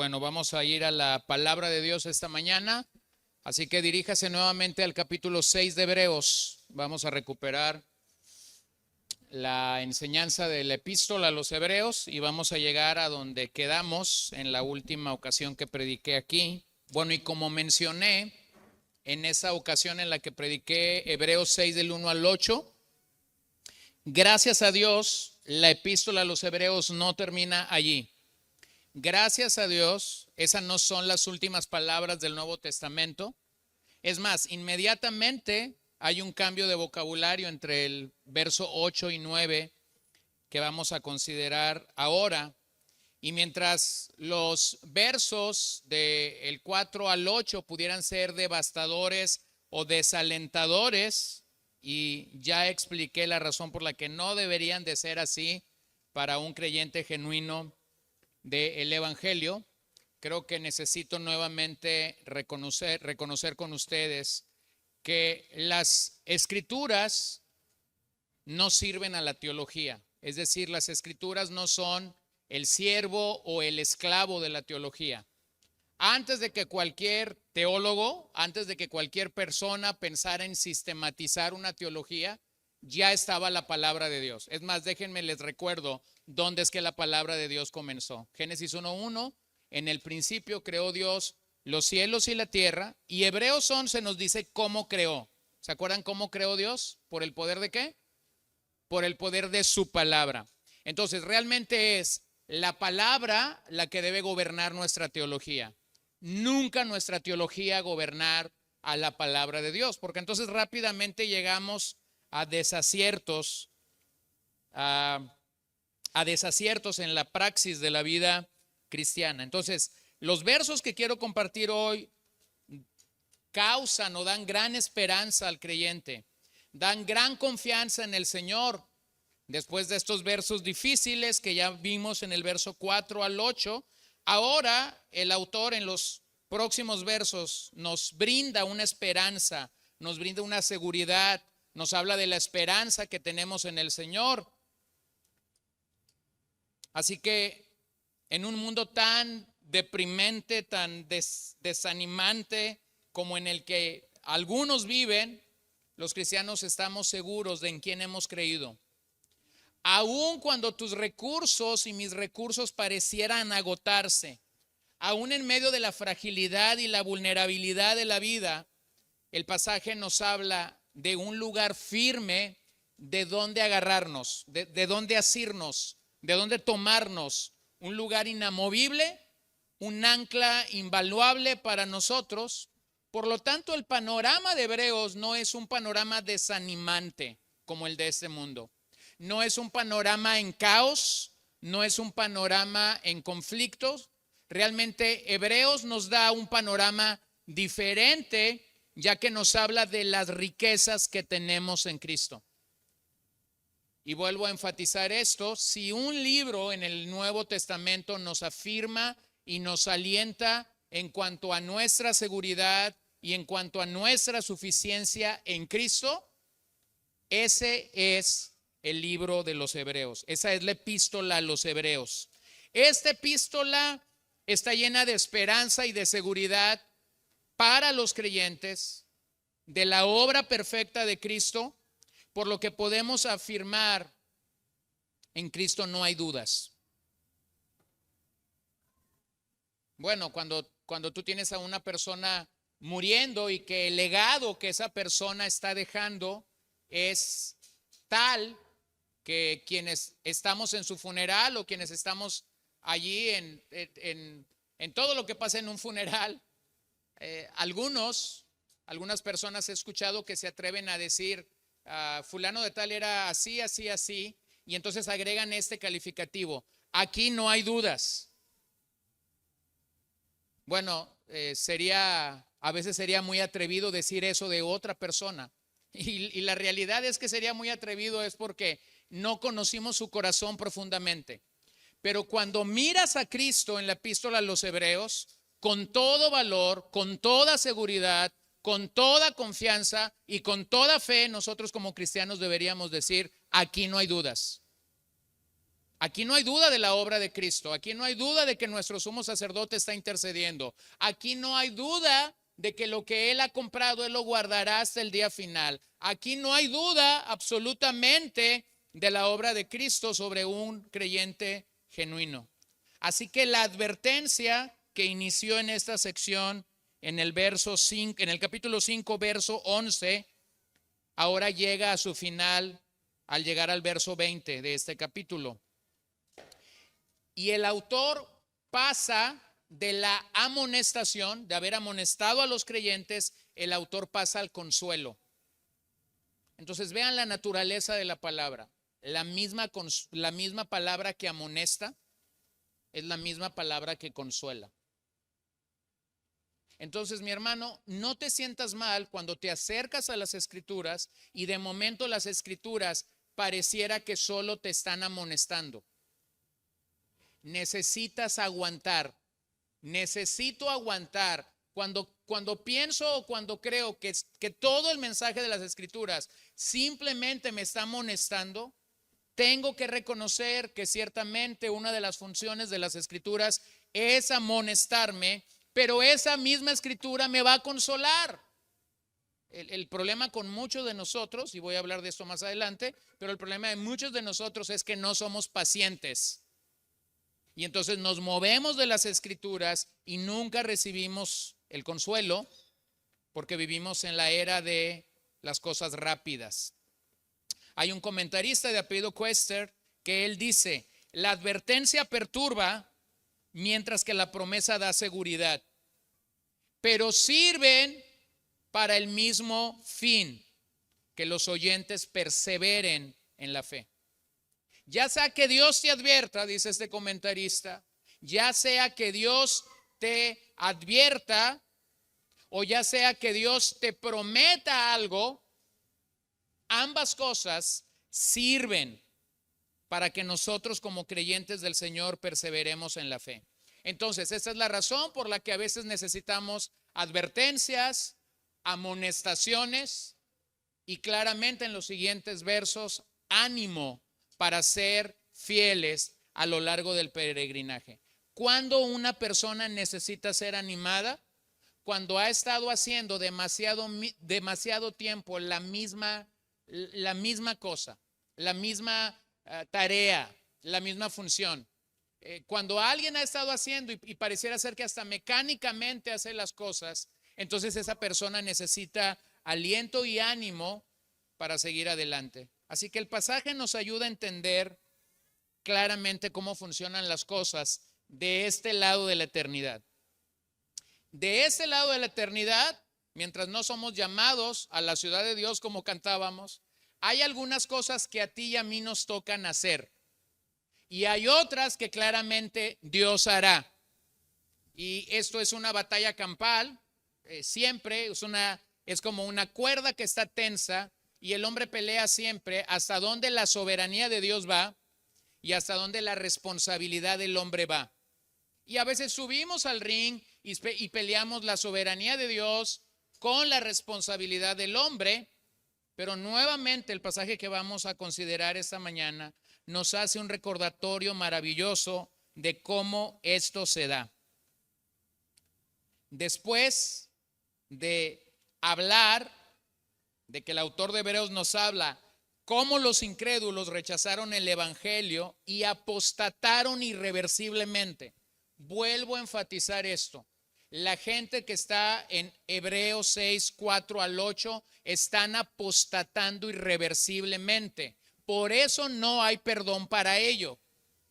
bueno, vamos a ir a la palabra de Dios esta mañana. Así que diríjase nuevamente al capítulo 6 de Hebreos. Vamos a recuperar la enseñanza de la epístola a los Hebreos y vamos a llegar a donde quedamos en la última ocasión que prediqué aquí. Bueno, y como mencioné, en esa ocasión en la que prediqué Hebreos 6 del 1 al 8, gracias a Dios, la epístola a los Hebreos no termina allí. Gracias a Dios, esas no son las últimas palabras del Nuevo Testamento. Es más, inmediatamente hay un cambio de vocabulario entre el verso 8 y 9 que vamos a considerar ahora. Y mientras los versos del 4 al 8 pudieran ser devastadores o desalentadores, y ya expliqué la razón por la que no deberían de ser así para un creyente genuino del Evangelio, creo que necesito nuevamente reconocer con ustedes que las escrituras no sirven a la teología. Es decir, las escrituras no son el siervo o el esclavo de la teología. Antes de que cualquier teólogo, antes de que cualquier persona pensara en sistematizar una teología, ya estaba la palabra de Dios. Es más, déjenme les recuerdo dónde es que la palabra de Dios comenzó. Génesis 1:1, en el principio creó Dios los cielos y la tierra, y Hebreos 11 nos dice cómo creó. ¿Se acuerdan cómo creó Dios? ¿Por el poder de qué? Por el poder de su palabra. Entonces, realmente es la palabra la que debe gobernar nuestra teología. Nunca nuestra teología gobernar a la palabra de Dios, porque entonces rápidamente llegamos a desaciertos, a desaciertos en la praxis de la vida cristiana. Entonces, los versos que quiero compartir hoy causan o dan gran esperanza al creyente, dan gran confianza en el Señor. Después de estos versos difíciles que ya vimos en el verso 4 al 8, ahora el autor en los próximos versos nos brinda una esperanza, nos brinda una seguridad, nos habla de la esperanza que tenemos en el Señor. Así que en un mundo tan deprimente, tan desanimante como en el que algunos viven, los cristianos estamos seguros de en quién hemos creído. Aun cuando tus recursos y mis recursos parecieran agotarse, aun en medio de la fragilidad y la vulnerabilidad de la vida, el pasaje nos habla de un lugar firme de donde agarrarnos, de donde asirnos, de donde tomarnos, un lugar inamovible, un ancla invaluable para nosotros. Por lo tanto, el panorama de Hebreos no es un panorama desanimante como el de este mundo. No es un panorama en caos, no es un panorama en conflictos. Realmente Hebreos nos da un panorama diferente, ya que nos habla de las riquezas que tenemos en Cristo. Y vuelvo a enfatizar esto: si un libro en el Nuevo Testamento nos afirma y nos alienta en cuanto a nuestra seguridad y en cuanto a nuestra suficiencia en Cristo, ese es el libro de los Hebreos. Esa es la epístola a los Hebreos. Esta epístola está llena de esperanza y de seguridad para los creyentes de la obra perfecta de Cristo, por lo que podemos afirmar: en Cristo no hay dudas. Bueno, cuando tú tienes a una persona muriendo y que el legado que esa persona está dejando es tal que quienes estamos en su funeral o quienes estamos allí en todo lo que pasa en un funeral, algunas personas he escuchado que se atreven a decir: fulano de tal era así, así, así, y entonces agregan este calificativo: aquí no hay dudas. Bueno, a veces sería muy atrevido decir eso de otra persona, y la realidad es que sería muy atrevido es porque no conocimos su corazón profundamente. Pero cuando miras a Cristo en la epístola a los Hebreos, con todo valor, con toda seguridad, con toda confianza y con toda fe, nosotros como cristianos deberíamos decir: aquí no hay dudas. Aquí no hay duda de la obra de Cristo. Aquí no hay duda de que nuestro sumo sacerdote está intercediendo. Aquí no hay duda de que lo que Él ha comprado, Él lo guardará hasta el día final. Aquí no hay duda absolutamente de la obra de Cristo sobre un creyente genuino. Así que la advertencia que inició en esta sección, en el verso 5, en el capítulo 5, verso 11, ahora llega a su final al llegar al verso 20 de este capítulo. Y el autor pasa de la amonestación, de haber amonestado a los creyentes, el autor pasa al consuelo. Entonces vean la naturaleza de la palabra. La misma palabra que amonesta es la misma palabra que consuela. Entonces, mi hermano, no te sientas mal cuando te acercas a las Escrituras y de momento las Escrituras pareciera que solo te están amonestando. Necesitas aguantar. Necesito aguantar. Cuando pienso o cuando creo que todo el mensaje de las Escrituras simplemente me está amonestando, tengo que reconocer que ciertamente una de las funciones de las Escrituras es amonestarme, pero esa misma Escritura me va a consolar. El problema con muchos de nosotros, y voy a hablar de esto más adelante, pero el problema de muchos de nosotros es que no somos pacientes. Y entonces nos movemos de las Escrituras y nunca recibimos el consuelo porque vivimos en la era de las cosas rápidas. Hay un comentarista de apellido Quester que él dice: la advertencia perturba mientras que la promesa da seguridad, pero sirven para el mismo fin, que los oyentes perseveren en la fe. Ya sea que Dios te advierta, dice este comentarista, ya sea que Dios te advierta o ya sea que Dios te prometa algo, ambas cosas sirven para que nosotros como creyentes del Señor perseveremos en la fe. Entonces, esa es la razón por la que a veces necesitamos advertencias, amonestaciones y claramente en los siguientes versos, ánimo para ser fieles a lo largo del peregrinaje. ¿Cuándo una persona necesita ser animada? Cuando ha estado haciendo demasiado tiempo la misma cosa, la misma tarea, la misma función. Cuando alguien ha estado haciendo y pareciera ser que hasta mecánicamente hace las cosas, entonces esa persona necesita aliento y ánimo para seguir adelante. Así que el pasaje nos ayuda a entender claramente cómo funcionan las cosas de este lado de la eternidad. De este lado de la eternidad, mientras no somos llamados a la ciudad de Dios como cantábamos, hay algunas cosas que a ti y a mí nos tocan hacer. Y hay otras que claramente Dios hará. Y esto es una batalla campal, siempre es como una cuerda que está tensa y el hombre pelea siempre hasta donde la soberanía de Dios va y hasta donde la responsabilidad del hombre va. Y a veces subimos al ring y peleamos la soberanía de Dios con la responsabilidad del hombre, pero nuevamente el pasaje que vamos a considerar esta mañana nos hace un recordatorio maravilloso de cómo esto se da. Después de hablar, de que el autor de Hebreos nos habla cómo los incrédulos rechazaron el evangelio y apostataron irreversiblemente. Vuelvo a enfatizar esto. La gente que está en Hebreos 6, 4 al 8 están apostatando irreversiblemente. Por eso no hay perdón para ello.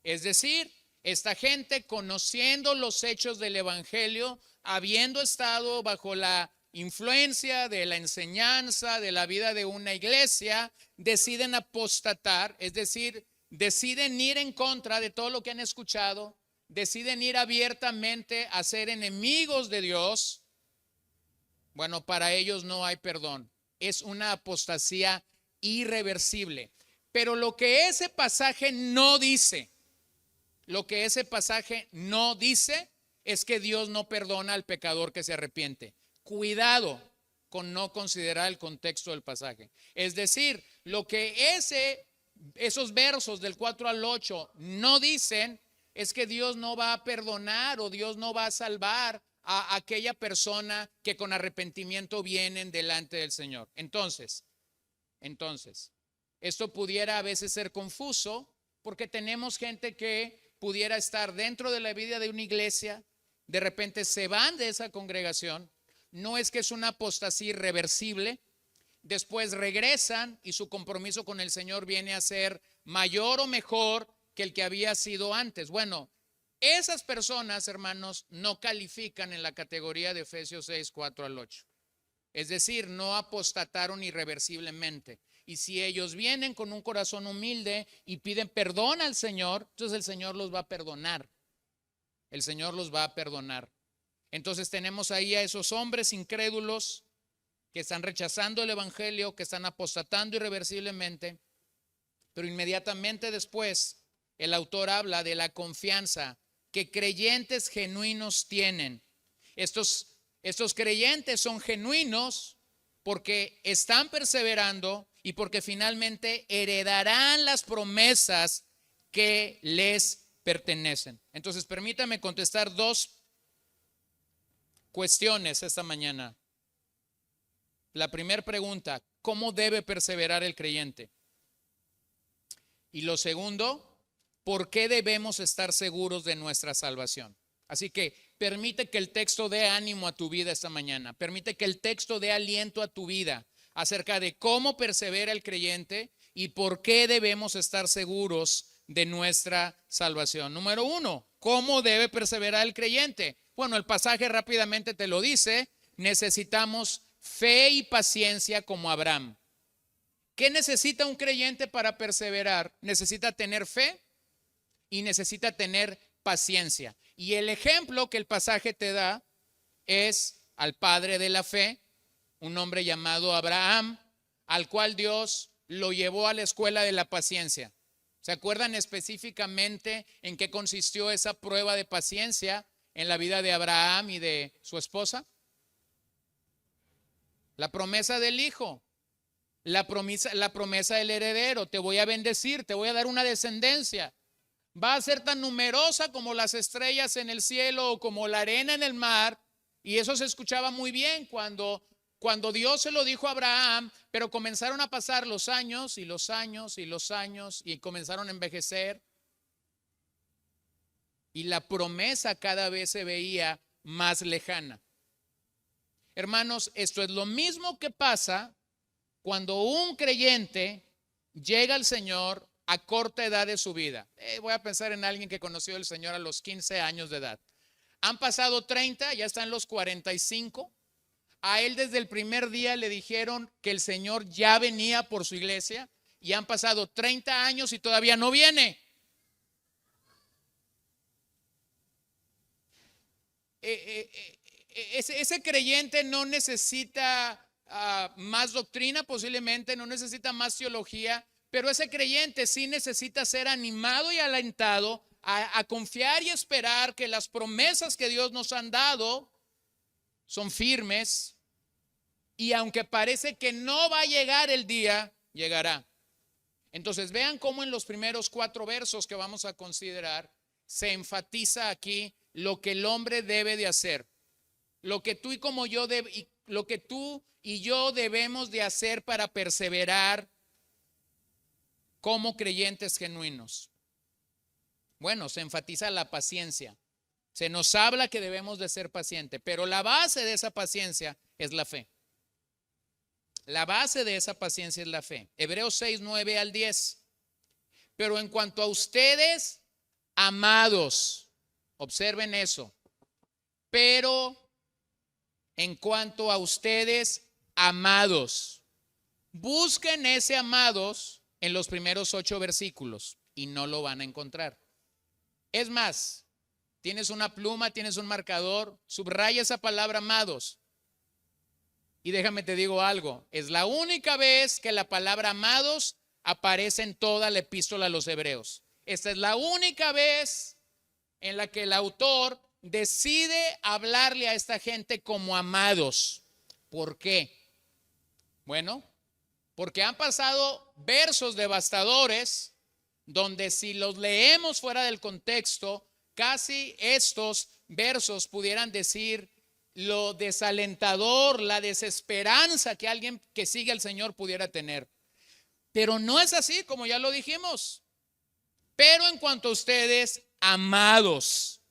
Es decir, esta gente, conociendo los hechos del evangelio, habiendo estado bajo la influencia de la enseñanza de la vida de una iglesia, deciden apostatar, es decir, deciden ir en contra de todo lo que han escuchado, deciden ir abiertamente a ser enemigos de Dios. Bueno, para ellos no hay perdón. Es una apostasía irreversible. Pero lo que ese pasaje no dice, es que Dios no perdona al pecador que se arrepiente. Cuidado con no considerar el contexto del pasaje. Es decir, lo que ese esos versos del 4 al 8 no dicen es que Dios no va a perdonar o Dios no va a salvar a aquella persona que con arrepentimiento vienen delante del Señor. Entonces, esto pudiera a veces ser confuso porque tenemos gente que pudiera estar dentro de la vida de una iglesia, de repente se van de esa congregación, no es que es una apostasía irreversible, después regresan y su compromiso con el Señor viene a ser mayor o mejor que el que había sido antes. Bueno, esas personas, hermanos, no califican en la categoría de Efesios 6, 4 al 8. Es decir, no apostataron irreversiblemente. Y si ellos vienen con un corazón humilde y piden perdón al Señor, entonces el Señor los va a perdonar. El Señor los va a perdonar. Entonces tenemos ahí a esos hombres incrédulos que están rechazando el evangelio, que están apostatando irreversiblemente, pero inmediatamente después el autor habla de la confianza que creyentes genuinos tienen. Estos creyentes son genuinos porque están perseverando y porque finalmente heredarán las promesas que les pertenecen. Entonces, permítame contestar dos cuestiones esta mañana. La primera pregunta, ¿cómo debe perseverar el creyente? Y lo segundo, ¿por qué debemos estar seguros de nuestra salvación? Así que permite que el texto dé ánimo a tu vida esta mañana. Permite que el texto dé aliento a tu vida acerca de cómo persevera el creyente y por qué debemos estar seguros de nuestra salvación. Número uno, ¿cómo debe perseverar el creyente? Bueno, el pasaje rápidamente te lo dice. Necesitamos fe y paciencia como Abraham. ¿Qué necesita un creyente para perseverar? Necesita tener fe y necesita tener paciencia. Y el ejemplo que el pasaje te da es al padre de la fe, un hombre llamado Abraham, al cual Dios lo llevó a la escuela de la paciencia. ¿Se acuerdan específicamente en qué consistió esa prueba de paciencia en la vida de Abraham y de su esposa? La promesa del hijo, la promesa del heredero. Te voy a bendecir, te voy a dar una descendencia. Va a ser tan numerosa como las estrellas en el cielo o como la arena en el mar. Y eso se escuchaba muy bien cuando Dios se lo dijo a Abraham, pero comenzaron a pasar los años y los años y los años y comenzaron a envejecer. Y la promesa cada vez se veía más lejana. Hermanos, esto es lo mismo que pasa cuando un creyente llega al Señor a corta edad de su vida. Voy a pensar en alguien que conoció al Señor a los 15 años de edad. Han pasado 30, ya están los 45. A él desde el primer día le dijeron que el Señor ya venía por su iglesia y han pasado 30 años y todavía no viene. Ese creyente no necesita más doctrina, posiblemente no necesita más teología, pero ese creyente sí necesita ser animado y alentado a confiar y esperar que las promesas que Dios nos han dado son firmes, y aunque parece que no va a llegar el día, llegará. Entonces vean cómo en los primeros 4 versos que vamos a considerar se enfatiza aquí lo que el hombre debe de hacer, lo que tú y yo debemos de hacer para perseverar como creyentes genuinos. Bueno, se enfatiza la paciencia. Se nos habla que debemos de ser pacientes, pero la base de esa paciencia es la fe. La base de esa paciencia es la fe. Hebreos 6, 9 al 10. Pero en cuanto a ustedes, amados, observen eso. Pero en cuanto a ustedes, amados, busquen ese amados en los primeros 8 versículos y no lo van a encontrar. Es más, tienes una pluma, tienes un marcador, subraya esa palabra amados. Y déjame te digo algo, es la única vez que la palabra amados aparece en toda la epístola a los hebreos. Esta es la única vez en la que el autor decide hablarle a esta gente como amados. ¿Por qué? Bueno, porque han pasado versos devastadores, donde si los leemos fuera del contexto, casi estos versos pudieran decir lo desalentador, la desesperanza que alguien que sigue al Señor pudiera tener. Pero no es así, como ya lo dijimos. Pero en cuanto a ustedes, amados,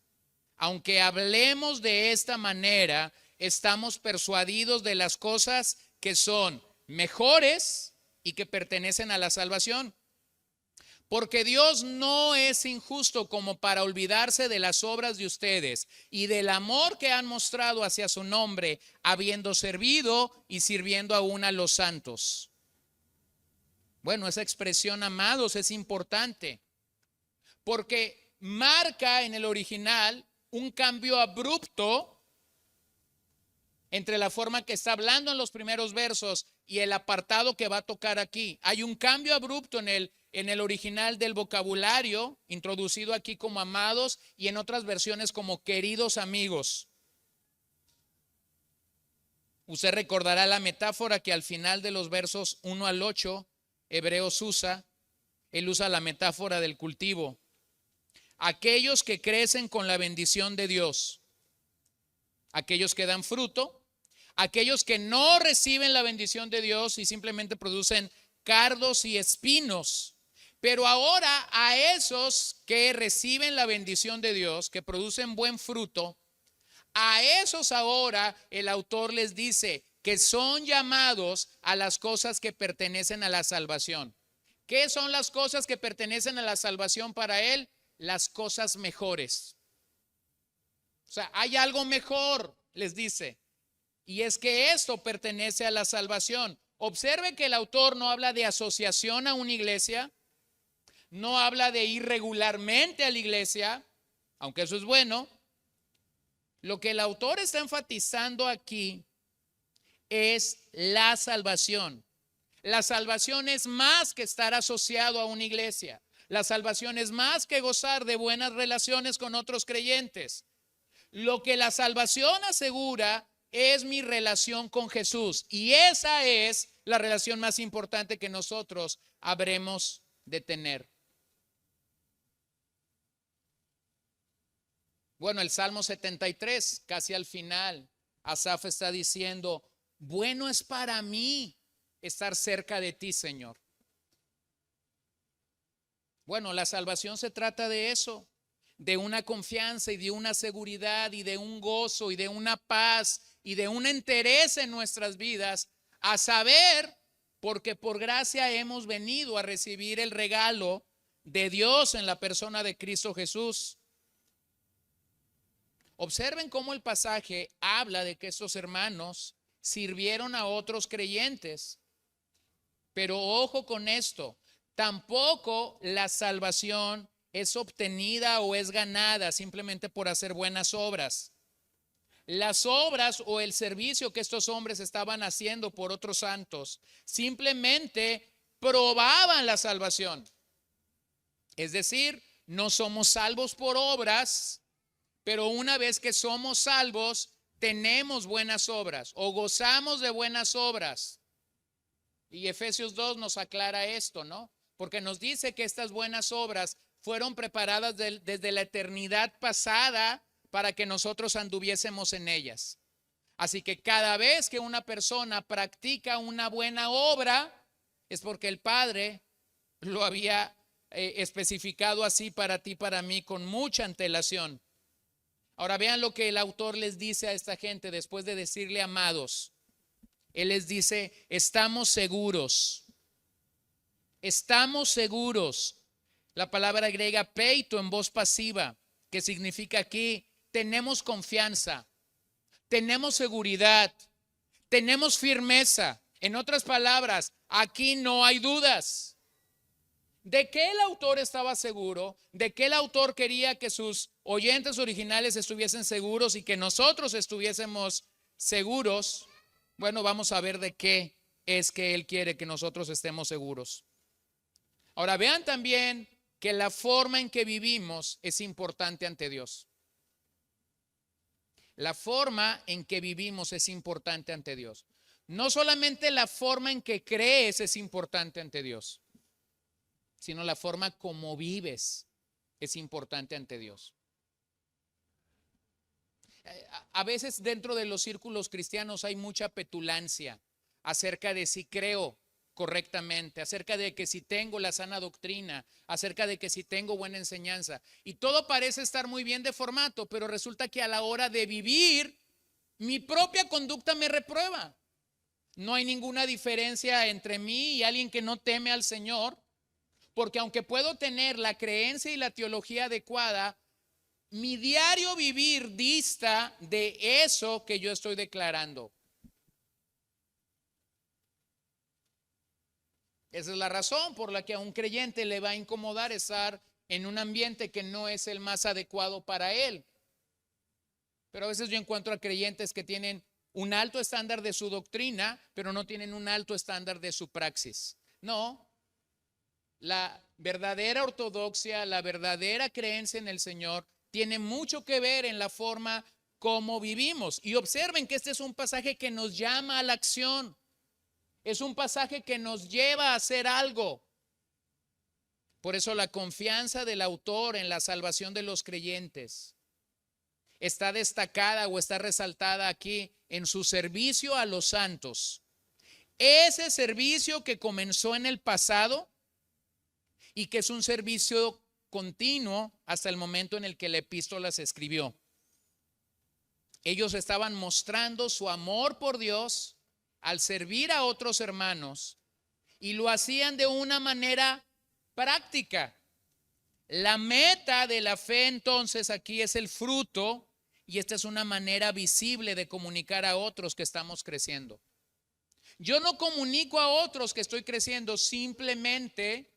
aunque hablemos de esta manera, estamos persuadidos de las cosas que son mejores y que pertenecen a la salvación. Porque Dios no es injusto como para olvidarse de las obras de ustedes y del amor que han mostrado hacia su nombre, habiendo servido y sirviendo aún a los santos. Bueno, esa expresión amados es importante porque marca en el original un cambio abrupto entre la forma que está hablando en los primeros versos y el apartado que va a tocar aquí. Hay un cambio abrupto en el original del vocabulario, introducido aquí como amados y en otras versiones como queridos amigos. Usted recordará la metáfora que al final de los versos 1 al 8, Hebreos usa. Él usa la metáfora del cultivo. Aquellos que crecen con la bendición de Dios, aquellos que dan fruto, aquellos que no reciben la bendición de Dios y simplemente producen cardos y espinos. Pero ahora a esos que reciben la bendición de Dios, que producen buen fruto, a esos ahora el autor les dice que son llamados a las cosas que pertenecen a la salvación. ¿Qué son las cosas que pertenecen a la salvación para él? Las cosas mejores. O sea, hay algo mejor, les dice. Y es que esto pertenece a la salvación. Observe que el autor no habla de asociación a una iglesia, no habla de ir regularmente a la iglesia, aunque eso es bueno. Lo que el autor está enfatizando aquí es la salvación. La salvación es más que estar asociado a una iglesia. La salvación es más que gozar de buenas relaciones con otros creyentes. Lo que la salvación asegura es mi relación con Jesús. Y esa es la relación más importante que nosotros habremos de tener. Bueno, el Salmo 73, casi al final, Asaf está diciendo, bueno es para mí estar cerca de ti, Señor. Bueno, la salvación se trata de eso, de una confianza y de una seguridad y de un gozo y de una paz y de una entereza en nuestras vidas, a saber, porque por gracia hemos venido a recibir el regalo de Dios en la persona de Cristo Jesús. Observen cómo el pasaje habla de que estos hermanos sirvieron a otros creyentes. Pero ojo con esto, tampoco la salvación es obtenida o es ganada simplemente por hacer buenas obras. Las obras o el servicio que estos hombres estaban haciendo por otros santos simplemente probaban la salvación. Es decir, no somos salvos por obras, pero una vez que somos salvos, tenemos buenas obras o gozamos de buenas obras. Y Efesios 2 nos aclara esto, ¿no? Porque nos dice que estas buenas obras fueron preparadas desde la eternidad pasada para que nosotros anduviésemos en ellas. Así que cada vez que una persona practica una buena obra, es porque el Padre lo había especificado así para ti, para mí, con mucha antelación. Ahora vean lo que el autor les dice a esta gente después de decirle amados. Él les dice, estamos seguros. Estamos seguros. La palabra griega peito en voz pasiva, que significa aquí, tenemos confianza, tenemos seguridad, tenemos firmeza. En otras palabras, aquí no hay dudas. ¿De qué el autor estaba seguro? ¿De qué el autor quería que sus oyentes originales estuviesen seguros y que nosotros estuviésemos seguros? Bueno, vamos a ver de qué es que él quiere que nosotros estemos seguros. Ahora vean también que la forma en que vivimos es importante ante Dios. La forma en que vivimos es importante ante Dios. No solamente la forma en que crees es importante ante Dios. sino la forma como vives es importante ante Dios. A veces dentro de los círculos cristianos hay mucha petulancia acerca de si creo correctamente, acerca de que si tengo la sana doctrina, acerca de que si tengo buena enseñanza. Y todo parece estar muy bien de formato, pero resulta que a la hora de vivir, mi propia conducta me reprueba. No hay ninguna diferencia entre mí y alguien que no teme al Señor, porque aunque puedo tener la creencia y la teología adecuada, mi diario vivir dista de eso que yo estoy declarando. Esa es la razón por la que a un creyente le va a incomodar estar en un ambiente que no es el más adecuado para él. Pero a veces yo encuentro a creyentes que tienen un alto estándar de su doctrina, pero no tienen un alto estándar de su praxis. No, la verdadera ortodoxia, la verdadera creencia en el Señor tiene mucho que ver en la forma como vivimos. Y observen que este es un pasaje que nos llama a la acción. Es un pasaje que nos lleva a hacer algo. Por eso la confianza del autor en la salvación de los creyentes está destacada o está resaltada aquí en su servicio a los santos. Ese servicio que comenzó en el pasado y que es un servicio continuo hasta el momento en el que la epístola se escribió. Ellos estaban mostrando su amor por Dios al servir a otros hermanos y lo hacían de una manera práctica. La meta de la fe entonces aquí es el fruto y esta es una manera visible de comunicar a otros que estamos creciendo. Yo no comunico a otros que estoy creciendo simplemente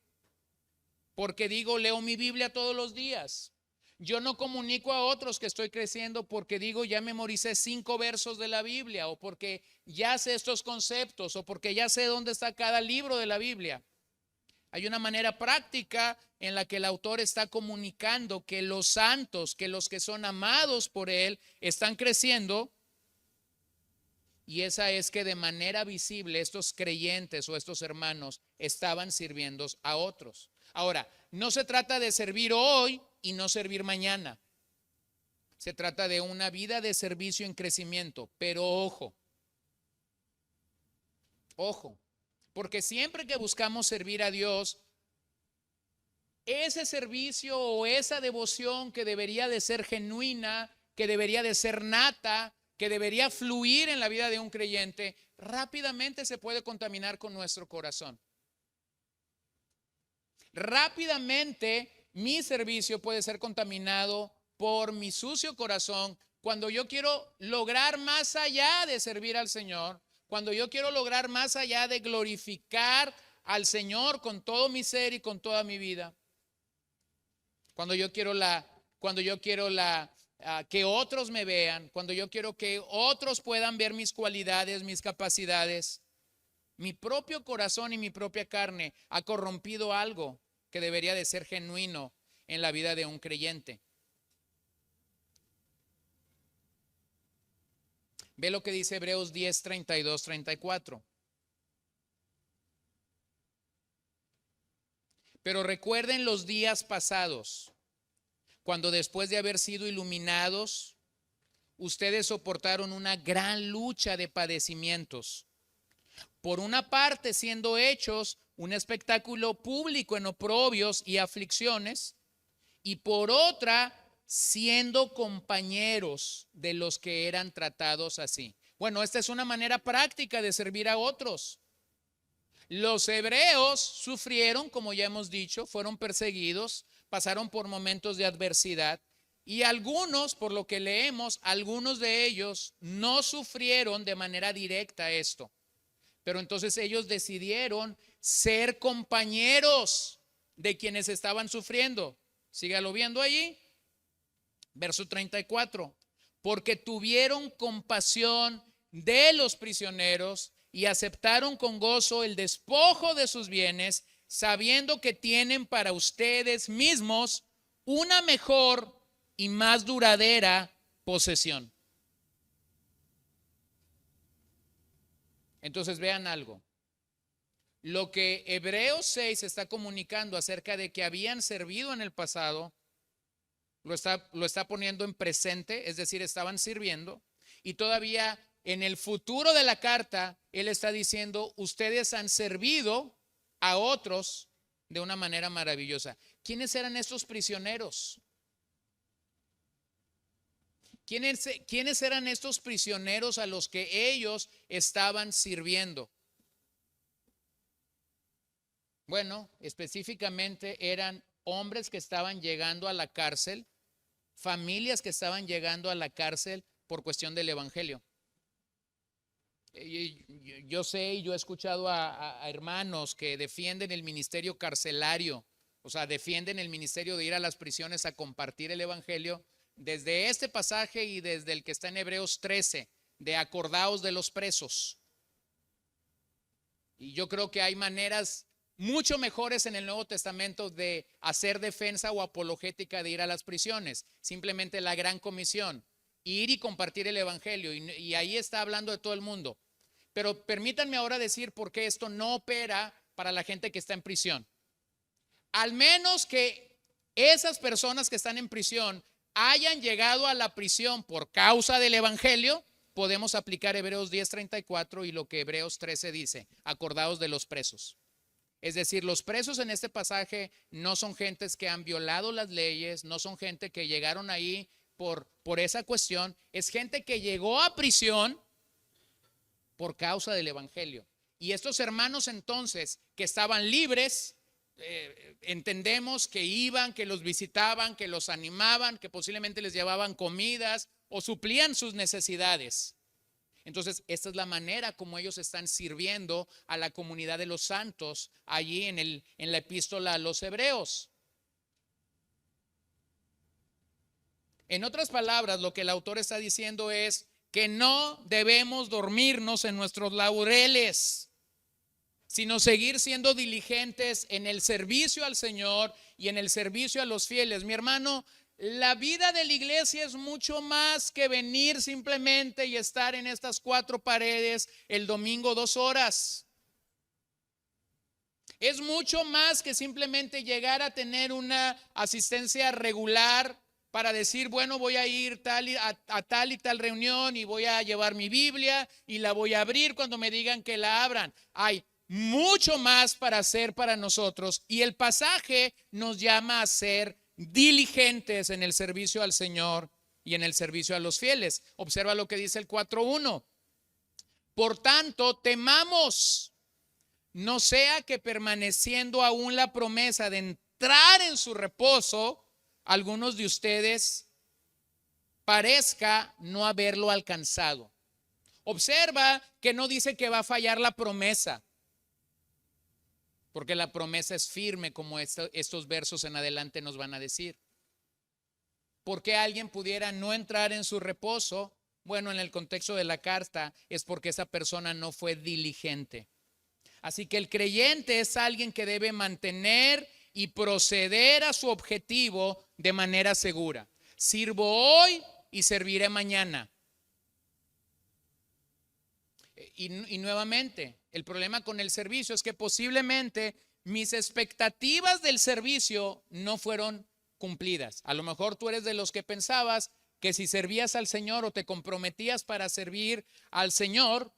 porque digo leo mi Biblia todos los días. Yo no comunico a otros que estoy creciendo porque digo ya memoricé 5 versos de la Biblia o porque ya sé estos conceptos o porque ya sé dónde está cada libro de la Biblia. Hay una manera práctica en la que el autor está comunicando que los santos, que los que son amados por él, están creciendo. Y esa es que de manera visible estos creyentes o estos hermanos estaban sirviendo a otros. Ahora, no se trata de servir hoy y no servir mañana. Se trata de una vida de servicio en crecimiento. Pero ojo, porque siempre que buscamos servir a Dios, ese servicio o esa devoción que debería de ser genuina, que debería de ser nata, que debería fluir en la vida de un creyente, rápidamente se puede contaminar con nuestro corazón. Rápidamente mi servicio puede ser contaminado por mi sucio corazón cuando yo quiero lograr más allá de servir al Señor, cuando yo quiero lograr más allá de glorificar al Señor con todo mi ser y con toda mi vida. Cuando yo quiero que otros me vean, cuando yo quiero que otros puedan ver mis cualidades, mis capacidades, mi propio corazón y mi propia carne ha corrompido algo que debería de ser genuino en la vida de un creyente. Ve lo que dice Hebreos 10, 32, 34. Pero recuerden los días pasados, cuando después de haber sido iluminados, ustedes soportaron una gran lucha de padecimientos. Por una parte, siendo hechos un espectáculo público en oprobios y aflicciones, y por otra, siendo compañeros de los que eran tratados así. Bueno, esta es una manera práctica de servir a otros. Los hebreos sufrieron, como ya hemos dicho, fueron perseguidos, pasaron por momentos de adversidad y algunos, por lo que leemos, algunos de ellos no sufrieron de manera directa esto. Pero entonces ellos decidieron ser compañeros de quienes estaban sufriendo. Sígalo viendo allí. Verso 34. Porque tuvieron compasión de los prisioneros y aceptaron con gozo el despojo de sus bienes, sabiendo que tienen para ustedes mismos una mejor y más duradera posesión. Entonces vean algo. Lo que Hebreos 6 está comunicando acerca de que habían servido en el pasado, lo está poniendo en presente, es decir, estaban sirviendo, y todavía en el futuro de la carta, él está diciendo, ustedes han servido a otros de una manera maravillosa. ¿Quiénes eran estos prisioneros? ¿Quiénes eran estos prisioneros a los que ellos estaban sirviendo? Bueno, específicamente eran hombres que estaban llegando a la cárcel, familias que estaban llegando a la cárcel por cuestión del evangelio. Yo sé y yo he escuchado a hermanos que defienden el ministerio carcelario, o sea, defienden el ministerio de ir a las prisiones a compartir el evangelio desde este pasaje y desde el que está en Hebreos 13, de acordaos de los presos. Y yo creo que hay maneras mucho mejores en el Nuevo Testamento de hacer defensa o apologética de ir a las prisiones. Simplemente la gran comisión, ir y compartir el evangelio, y ahí está hablando de todo el mundo. Pero permítanme ahora decir por qué esto no opera para la gente que está en prisión. Al menos que esas personas que están en prisión hayan llegado a la prisión por causa del evangelio, podemos aplicar Hebreos 10:34 y lo que Hebreos 13 dice, acordaos de los presos. Es decir, los presos en este pasaje no son gentes que han violado las leyes, no son gente que llegaron ahí por esa cuestión, es gente que llegó a prisión por causa del evangelio. Y estos hermanos entonces que estaban libres, entendemos que iban, que los visitaban, que los animaban, que posiblemente les llevaban comidas o suplían sus necesidades. Entonces, esta es la manera como ellos están sirviendo a la comunidad de los santos allí en la epístola a los Hebreos. En otras palabras, lo que el autor está diciendo es que no debemos dormirnos en nuestros laureles, sino seguir siendo diligentes en el servicio al Señor y en el servicio a los fieles. Mi hermano, la vida de la iglesia es mucho más que venir simplemente y estar en estas 4 paredes el domingo 2 horas. Es mucho más que simplemente llegar a tener una asistencia regular para decir, bueno, voy a ir a tal y tal reunión y voy a llevar mi Biblia y la voy a abrir cuando me digan que la abran. Hay mucho más para hacer para nosotros y el pasaje nos llama a ser diligentes en el servicio al Señor y en el servicio a los fieles. Observa lo que dice el 4:1. Por tanto, temamos, no sea que permaneciendo aún la promesa de entrar en su reposo, algunos de ustedes parezca no haberlo alcanzado. Observa que no dice que va a fallar la promesa, porque la promesa es firme, como estos versos en adelante nos van a decir. ¿Por qué alguien pudiera no entrar en su reposo? Bueno, en el contexto de la carta es porque esa persona no fue diligente. Así que el creyente es alguien que debe mantener y proceder a su objetivo de manera segura. Sirvo hoy y serviré mañana. Y nuevamente, el problema con el servicio es que posiblemente mis expectativas del servicio no fueron cumplidas. A lo mejor tú eres de los que pensabas que si servías al Señor o te comprometías para servir al Señor,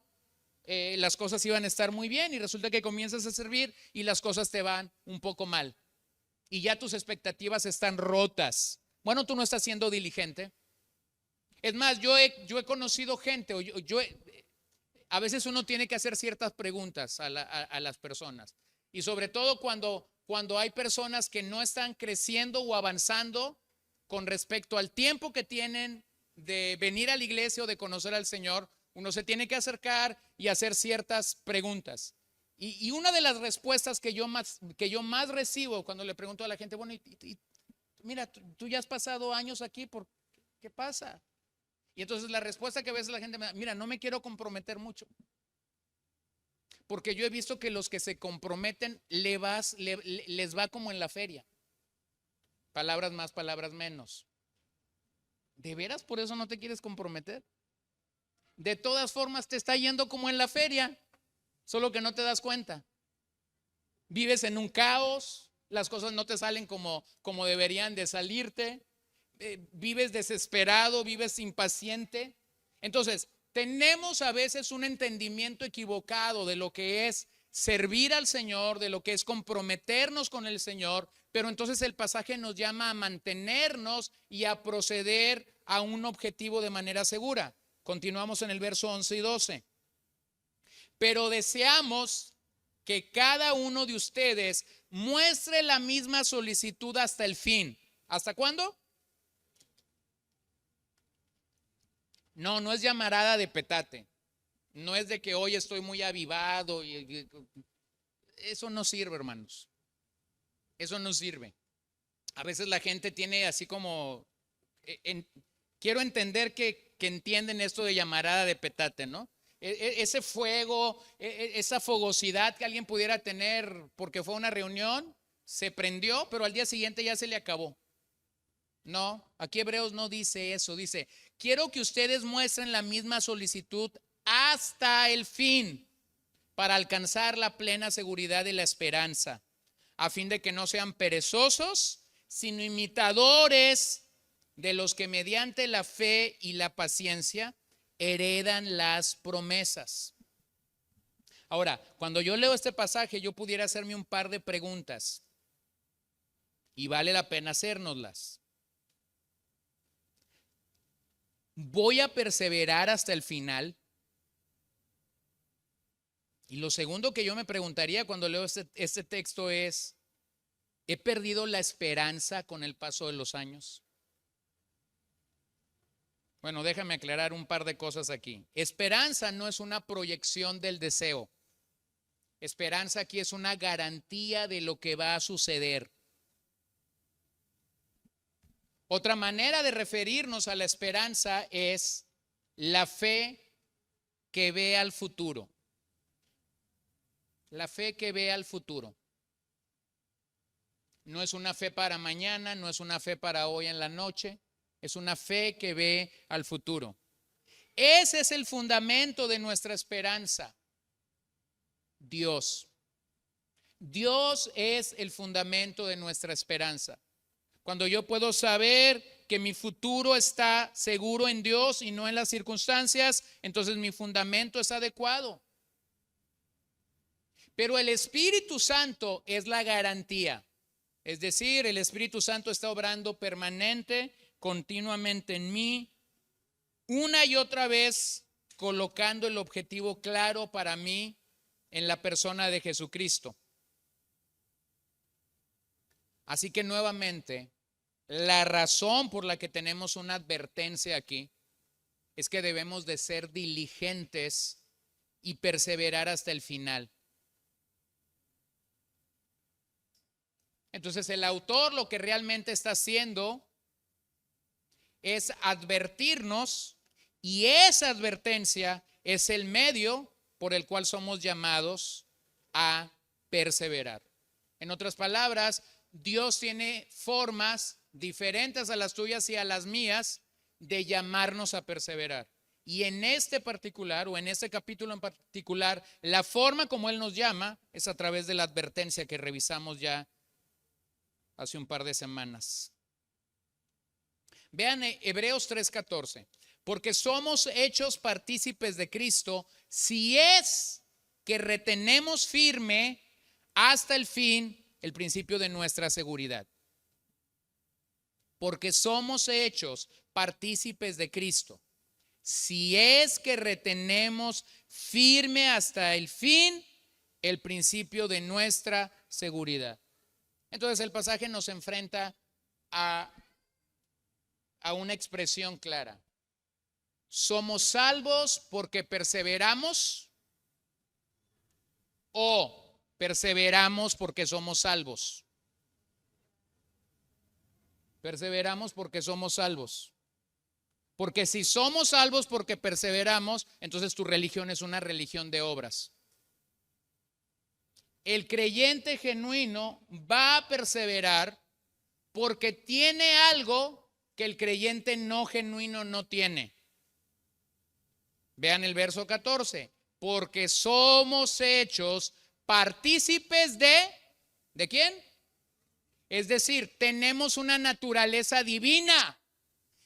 las cosas iban a estar muy bien, y resulta que comienzas a servir y las cosas te van un poco mal y ya tus expectativas están rotas. Bueno, tú no estás siendo diligente. Es más, yo he conocido gente, a veces uno tiene que hacer ciertas preguntas a las personas, y sobre todo cuando hay personas que no están creciendo o avanzando con respecto al tiempo que tienen de venir a la iglesia o de conocer al Señor. Uno se tiene que acercar y hacer ciertas preguntas. Y una de las respuestas que yo más recibo cuando le pregunto a la gente, bueno, mira, tú ya has pasado años aquí, ¿qué pasa? Y entonces la respuesta que a veces la gente me da, mira, no me quiero comprometer mucho, porque yo he visto que los que se comprometen les va como en la feria. Palabras más, palabras menos. ¿De veras por eso no te quieres comprometer? De todas formas te está yendo como en la feria, solo que no te das cuenta. Vives en un caos, las cosas no te salen como deberían de salirte, vives desesperado, vives impaciente. Entonces, tenemos a veces un entendimiento equivocado de lo que es servir al Señor, de lo que es comprometernos con el Señor, pero entonces el pasaje nos llama a mantenernos y a proceder a un objetivo de manera segura. Continuamos en el verso 11 y 12. Pero deseamos que cada uno de ustedes muestre la misma solicitud hasta el fin. ¿Hasta cuándo? No, no es llamarada de petate. No es de que hoy estoy muy avivado. Eso no sirve, hermanos. Eso no sirve. A veces la gente tiene así como, quiero entender que entienden esto de llamarada de petate, ¿no? Ese fuego, esa fogosidad que alguien pudiera tener porque fue una reunión, se prendió, pero al día siguiente ya se le acabó. No, aquí Hebreos no dice eso, dice, quiero que ustedes muestren la misma solicitud hasta el fin para alcanzar la plena seguridad y la esperanza, a fin de que no sean perezosos, sino imitadores de los que mediante la fe y la paciencia heredan las promesas. Ahora, cuando yo leo este pasaje, yo pudiera hacerme un par de preguntas y vale la pena hacérnoslas. ¿Voy a perseverar hasta el final? Y lo segundo que yo me preguntaría cuando leo este texto es, ¿he perdido la esperanza con el paso de los años? Bueno, déjame aclarar un par de cosas aquí. Esperanza no es una proyección del deseo. Esperanza aquí es una garantía de lo que va a suceder. Otra manera de referirnos a la esperanza es la fe que ve al futuro. La fe que ve al futuro. No es una fe para mañana, no es una fe para hoy en la noche, es una fe que ve al futuro. Ese es el fundamento de nuestra esperanza. Dios. Dios es el fundamento de nuestra esperanza. Cuando yo puedo saber que mi futuro está seguro en Dios y no en las circunstancias, entonces mi fundamento es adecuado. Pero el Espíritu Santo es la garantía. Es decir, el Espíritu Santo está obrando permanente, continuamente en mí, una y otra vez colocando el objetivo claro para mí en la persona de Jesucristo. Así que nuevamente, la razón por la que tenemos una advertencia aquí es que debemos de ser diligentes y perseverar hasta el final. Entonces el autor lo que realmente está haciendo es advertirnos, y esa advertencia es el medio por el cual somos llamados a perseverar. En otras palabras, Dios tiene formas diferentes a las tuyas y a las mías de llamarnos a perseverar. Y en este particular, o en este capítulo en particular, la forma como Él nos llama es a través de la advertencia que revisamos ya hace un par de semanas. Vean Hebreos 3:14. Porque somos hechos partícipes de Cristo si es que retenemos firme hasta el fin el principio de nuestra seguridad. Porque somos hechos partícipes de Cristo si es que retenemos firme hasta el fin el principio de nuestra seguridad. Entonces el pasaje nos enfrenta a una expresión clara. ¿Somos salvos porque perseveramos o perseveramos porque somos salvos? Perseveramos porque somos salvos. Porque si somos salvos porque perseveramos, entonces tu religión es una religión de obras. El creyente genuino va a perseverar porque tiene algo que el creyente no genuino no tiene. Vean el verso 14. Porque somos hechos partícipes ¿de quién? Es decir, tenemos una naturaleza divina.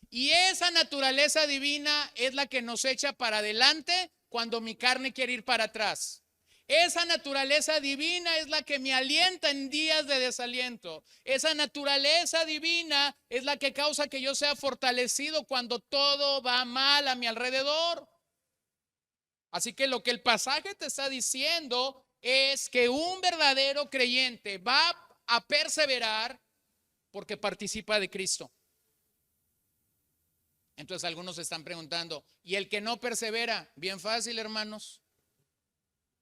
Y esa naturaleza divina es la que nos echa para adelante cuando mi carne quiere ir para atrás. Esa naturaleza divina es la que me alienta en días de desaliento. Esa naturaleza divina es la que causa que yo sea fortalecido cuando todo va mal a mi alrededor. Así que lo que el pasaje te está diciendo es que un verdadero creyente va a perseverar porque participa de Cristo. Entonces algunos se están preguntando, ¿y el que no persevera? Bien fácil, hermanos.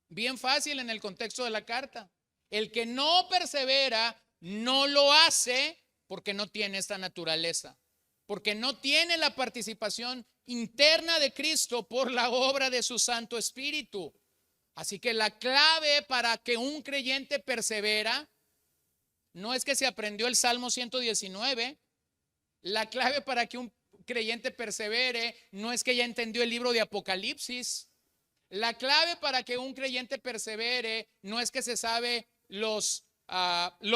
Bien fácil en el contexto de la carta. El que no persevera no lo hace porque no tiene esta naturaleza, porque no tiene la participación interna de Cristo por la obra de su Santo Espíritu. Así que la clave para que un creyente persevera no es que se aprendió el Salmo 119. La clave para que un creyente persevere no es que ya entendió el libro de Apocalipsis. La clave para que un creyente persevere no es que se sabe los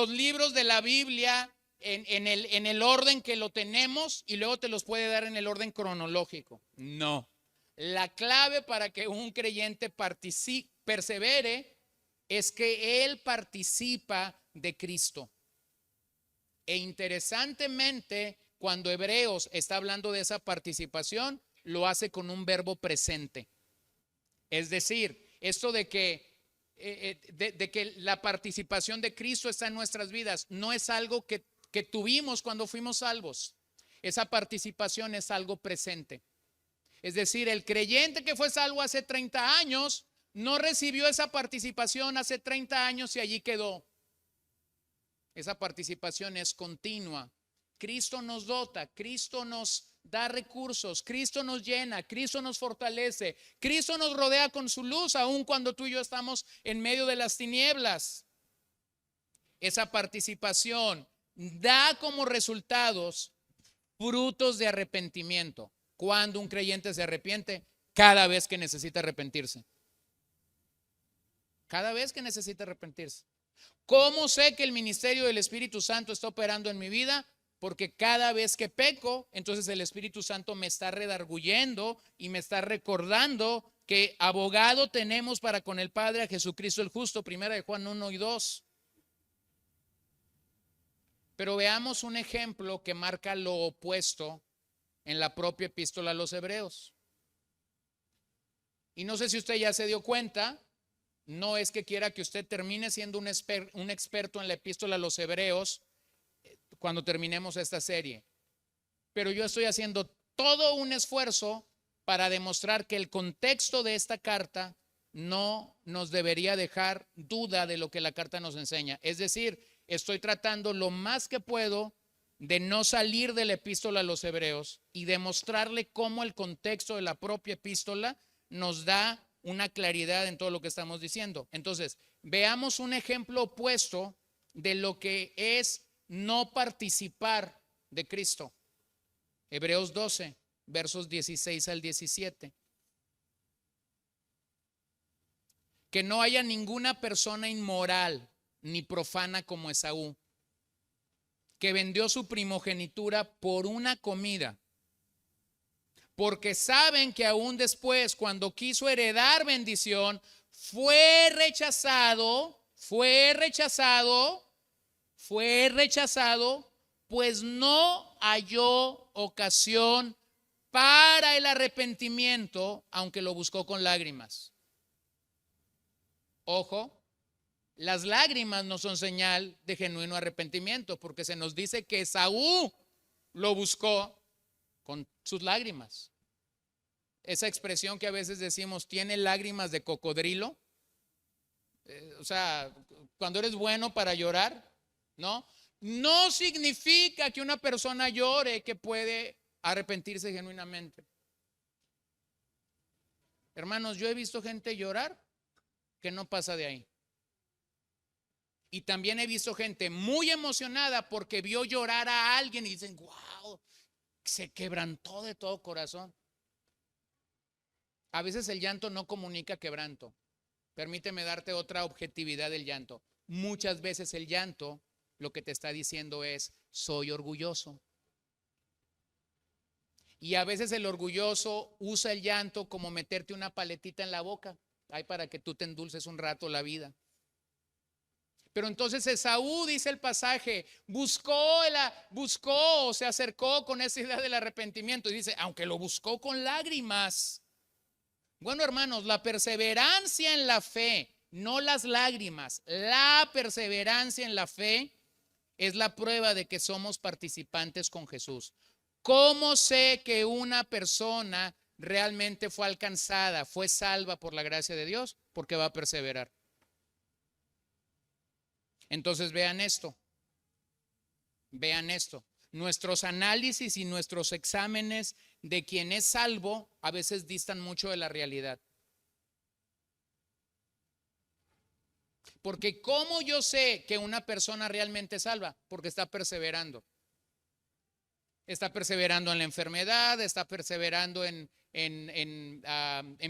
libros de la Biblia en el orden que lo tenemos y luego te los puede dar en el orden cronológico. No. La clave para que un creyente persevere es que él participa de Cristo. E interesantemente, cuando Hebreos está hablando de esa participación, lo hace con un verbo presente. Es decir, esto de que la participación de Cristo está en nuestras vidas no es algo que tuvimos cuando fuimos salvos. Esa participación es algo presente. Es decir, el creyente que fue salvo hace 30 años no recibió esa participación hace 30 años y allí quedó. Esa participación es continua. Cristo nos dota, Cristo nos da recursos, Cristo nos llena, Cristo nos fortalece, Cristo nos rodea con su luz, aun cuando tú y yo estamos en medio de las tinieblas. Esa participación da como resultados frutos de arrepentimiento. Cuando un creyente se arrepiente, cada vez que necesita arrepentirse. Cada vez que necesita arrepentirse. ¿Cómo sé que el ministerio del Espíritu Santo está operando en mi vida? Porque cada vez que peco, entonces el Espíritu Santo me está redarguyendo y me está recordando que abogado tenemos para con el Padre a Jesucristo el justo, primera de Juan 1 y 2. Pero veamos un ejemplo que marca lo opuesto en la propia epístola a los Hebreos. Y no sé si usted ya se dio cuenta, no es que quiera que usted termine siendo un experto en la epístola a los Hebreos cuando terminemos esta serie. Pero yo estoy haciendo todo un esfuerzo para demostrar que el contexto de esta carta no nos debería dejar duda de lo que la carta nos enseña. Es decir, estoy tratando lo más que puedo de no salir de la epístola a los Hebreos y demostrarle cómo el contexto de la propia epístola nos da una claridad en todo lo que estamos diciendo. Entonces, veamos un ejemplo opuesto de lo que es no participar de Cristo. Hebreos 12, versos 16 al 17. Que no haya ninguna persona inmoral ni profana como Esaú, que vendió su primogenitura por una comida, porque saben que aún después, cuando quiso heredar bendición, fue rechazado, pues no halló ocasión para el arrepentimiento, aunque lo buscó con lágrimas. Ojo, las lágrimas no son señal de genuino arrepentimiento, porque se nos dice que Esaú lo buscó con sus lágrimas. Esa expresión que a veces decimos, tiene lágrimas de cocodrilo. O sea, cuando eres bueno para llorar, ¿no? No significa que una persona llore que puede arrepentirse genuinamente. Hermanos, yo he visto gente llorar que no pasa de ahí. Y también he visto gente muy emocionada porque vio llorar a alguien y dicen, wow, se quebrantó de todo corazón. A veces el llanto no comunica quebranto. Permíteme darte otra objetividad del llanto. Muchas veces el llanto lo que te está diciendo es, soy orgulloso. Y a veces el orgulloso usa el llanto como meterte una paletita en la boca, ay, para que tú te endulces un rato la vida. Pero entonces Esaú, dice el pasaje, buscó, se acercó con esa idea del arrepentimiento. Y dice, aunque lo buscó con lágrimas. Bueno, hermanos, la perseverancia en la fe, no las lágrimas, la perseverancia en la fe es la prueba de que somos participantes con Jesús. ¿Cómo sé que una persona realmente fue alcanzada, fue salva por la gracia de Dios? Porque va a perseverar. Entonces vean esto. Nuestros análisis y nuestros exámenes de quien es salvo a veces distan mucho de la realidad. Porque ¿cómo yo sé que una persona realmente es salva? Porque está perseverando. Está perseverando en la enfermedad, está perseverando en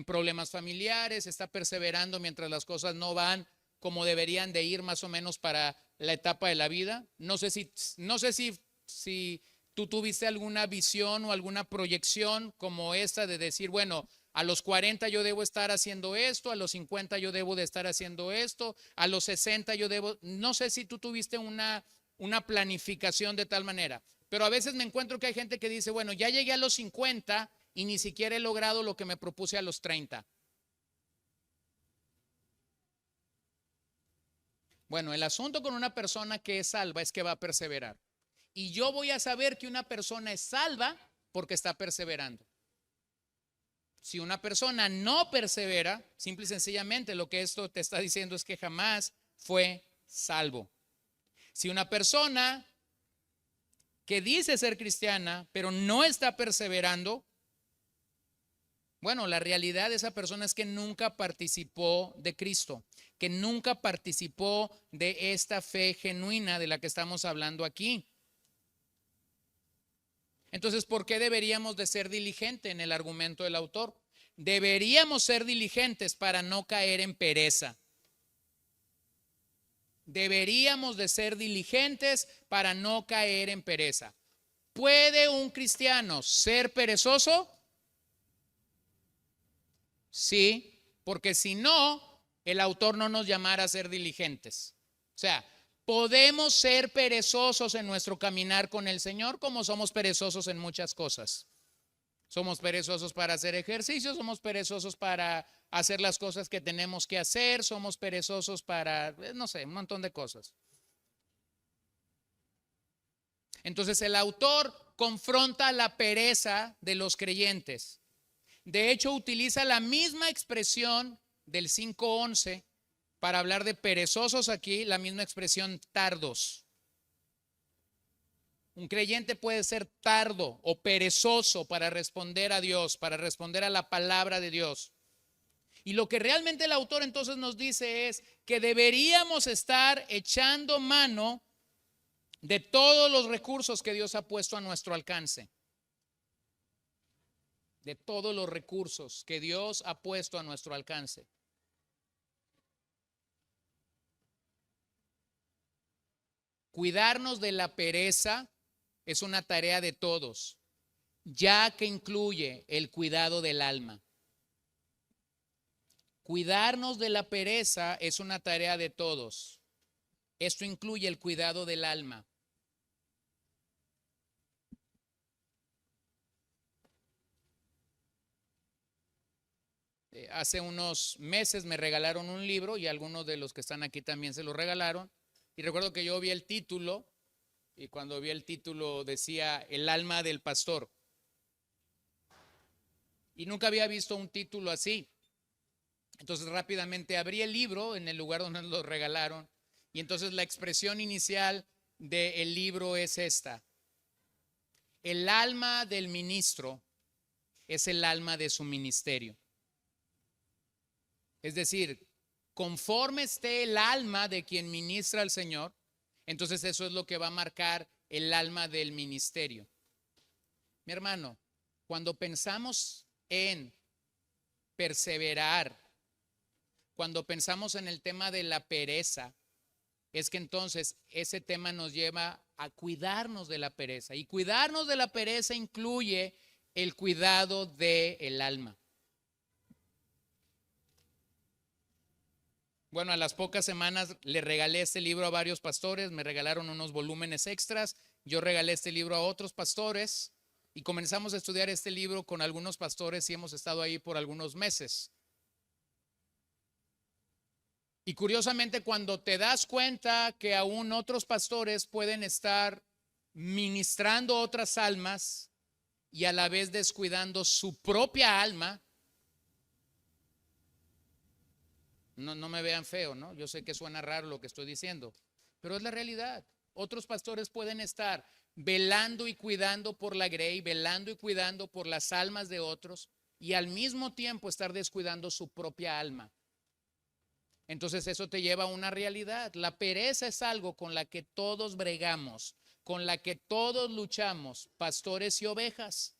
problemas familiares, está perseverando mientras las cosas no van como deberían de ir más o menos para la etapa de la vida. No sé si tú tuviste alguna visión o alguna proyección como esta de decir, bueno, a los 40 yo debo estar haciendo esto, a los 50 yo debo de estar haciendo esto, a los 60 yo debo, no sé si tú tuviste una planificación de tal manera, pero a veces me encuentro que hay gente que dice, bueno, ya llegué a los 50 y ni siquiera he logrado lo que me propuse a los 30. Bueno, el asunto con una persona que es salva es que va a perseverar. Y yo voy a saber que una persona es salva porque está perseverando. Si una persona no persevera, simple y sencillamente lo que esto te está diciendo es que jamás fue salvo. Si una persona que dice ser cristiana, pero no está perseverando, bueno, la realidad de esa persona es que nunca participó de Cristo, que nunca participó de esta fe genuina de la que estamos hablando aquí. Entonces, ¿por qué deberíamos de ser diligentes en el argumento del autor? Deberíamos ser diligentes para no caer en pereza. Deberíamos de ser diligentes para no caer en pereza. ¿Puede un cristiano ser perezoso? Sí, porque si no, el autor no nos llamara a ser diligentes. O sea, podemos ser perezosos en nuestro caminar con el Señor como somos perezosos en muchas cosas. Somos perezosos para hacer ejercicio, somos perezosos para hacer las cosas que tenemos que hacer, somos perezosos para, no sé, un montón de cosas. Entonces el autor confronta la pereza de los creyentes. De hecho, utiliza la misma expresión del 5:11 para hablar de perezosos aquí, la misma expresión tardos. Un creyente puede ser tardo o perezoso para responder a Dios, para responder a la palabra de Dios. Y lo que realmente el autor entonces nos dice es que deberíamos estar echando mano de todos los recursos que Dios ha puesto a nuestro alcance. De todos los recursos que Dios ha puesto a nuestro alcance. Cuidarnos de la pereza es una tarea de todos, ya que incluye el cuidado del alma. Cuidarnos de la pereza es una tarea de todos. Esto incluye el cuidado del alma. Hace unos meses me regalaron un libro y algunos de los que están aquí también se lo regalaron. Y recuerdo que yo vi el título y cuando vi el título decía El alma del pastor. Y nunca había visto un título así. Entonces rápidamente abrí el libro en el lugar donde nos lo regalaron y entonces la expresión inicial del libro es esta: el alma del ministro es el alma de su ministerio. Es decir, conforme esté el alma de quien ministra al Señor, entonces eso es lo que va a marcar el alma del ministerio. Mi hermano, cuando pensamos en perseverar, cuando pensamos en el tema de la pereza, es que entonces ese tema nos lleva a cuidarnos de la pereza. Y cuidarnos de la pereza incluye el cuidado del alma. Bueno, a las pocas semanas le regalé este libro a varios pastores, me regalaron unos volúmenes extras, yo regalé este libro a otros pastores y comenzamos a estudiar este libro con algunos pastores y hemos estado ahí por algunos meses. Y curiosamente, cuando te das cuenta que aún otros pastores pueden estar ministrando otras almas y a la vez descuidando su propia alma, no me vean feo, ¿no? Yo sé que suena raro lo que estoy diciendo, pero es la realidad. Otros pastores pueden estar velando y cuidando por la grey, velando y cuidando por las almas de otros y al mismo tiempo estar descuidando su propia alma. Entonces eso te lleva a una realidad. La pereza es algo con la que todos bregamos, con la que todos luchamos, pastores y ovejas.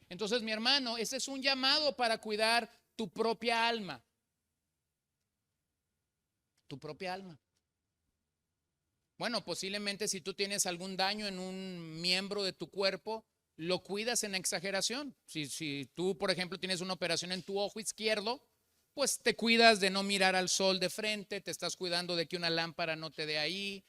Entonces, mi hermano, ese es un llamado para cuidar tu propia alma. Tu propia alma. Bueno, posiblemente si tú tienes algún daño en un miembro de tu cuerpo, lo cuidas en exageración. Si tú, por ejemplo, tienes una operación en tu ojo izquierdo, pues te cuidas de no mirar al sol de frente, te estás cuidando de que una lámpara no te dé ahí.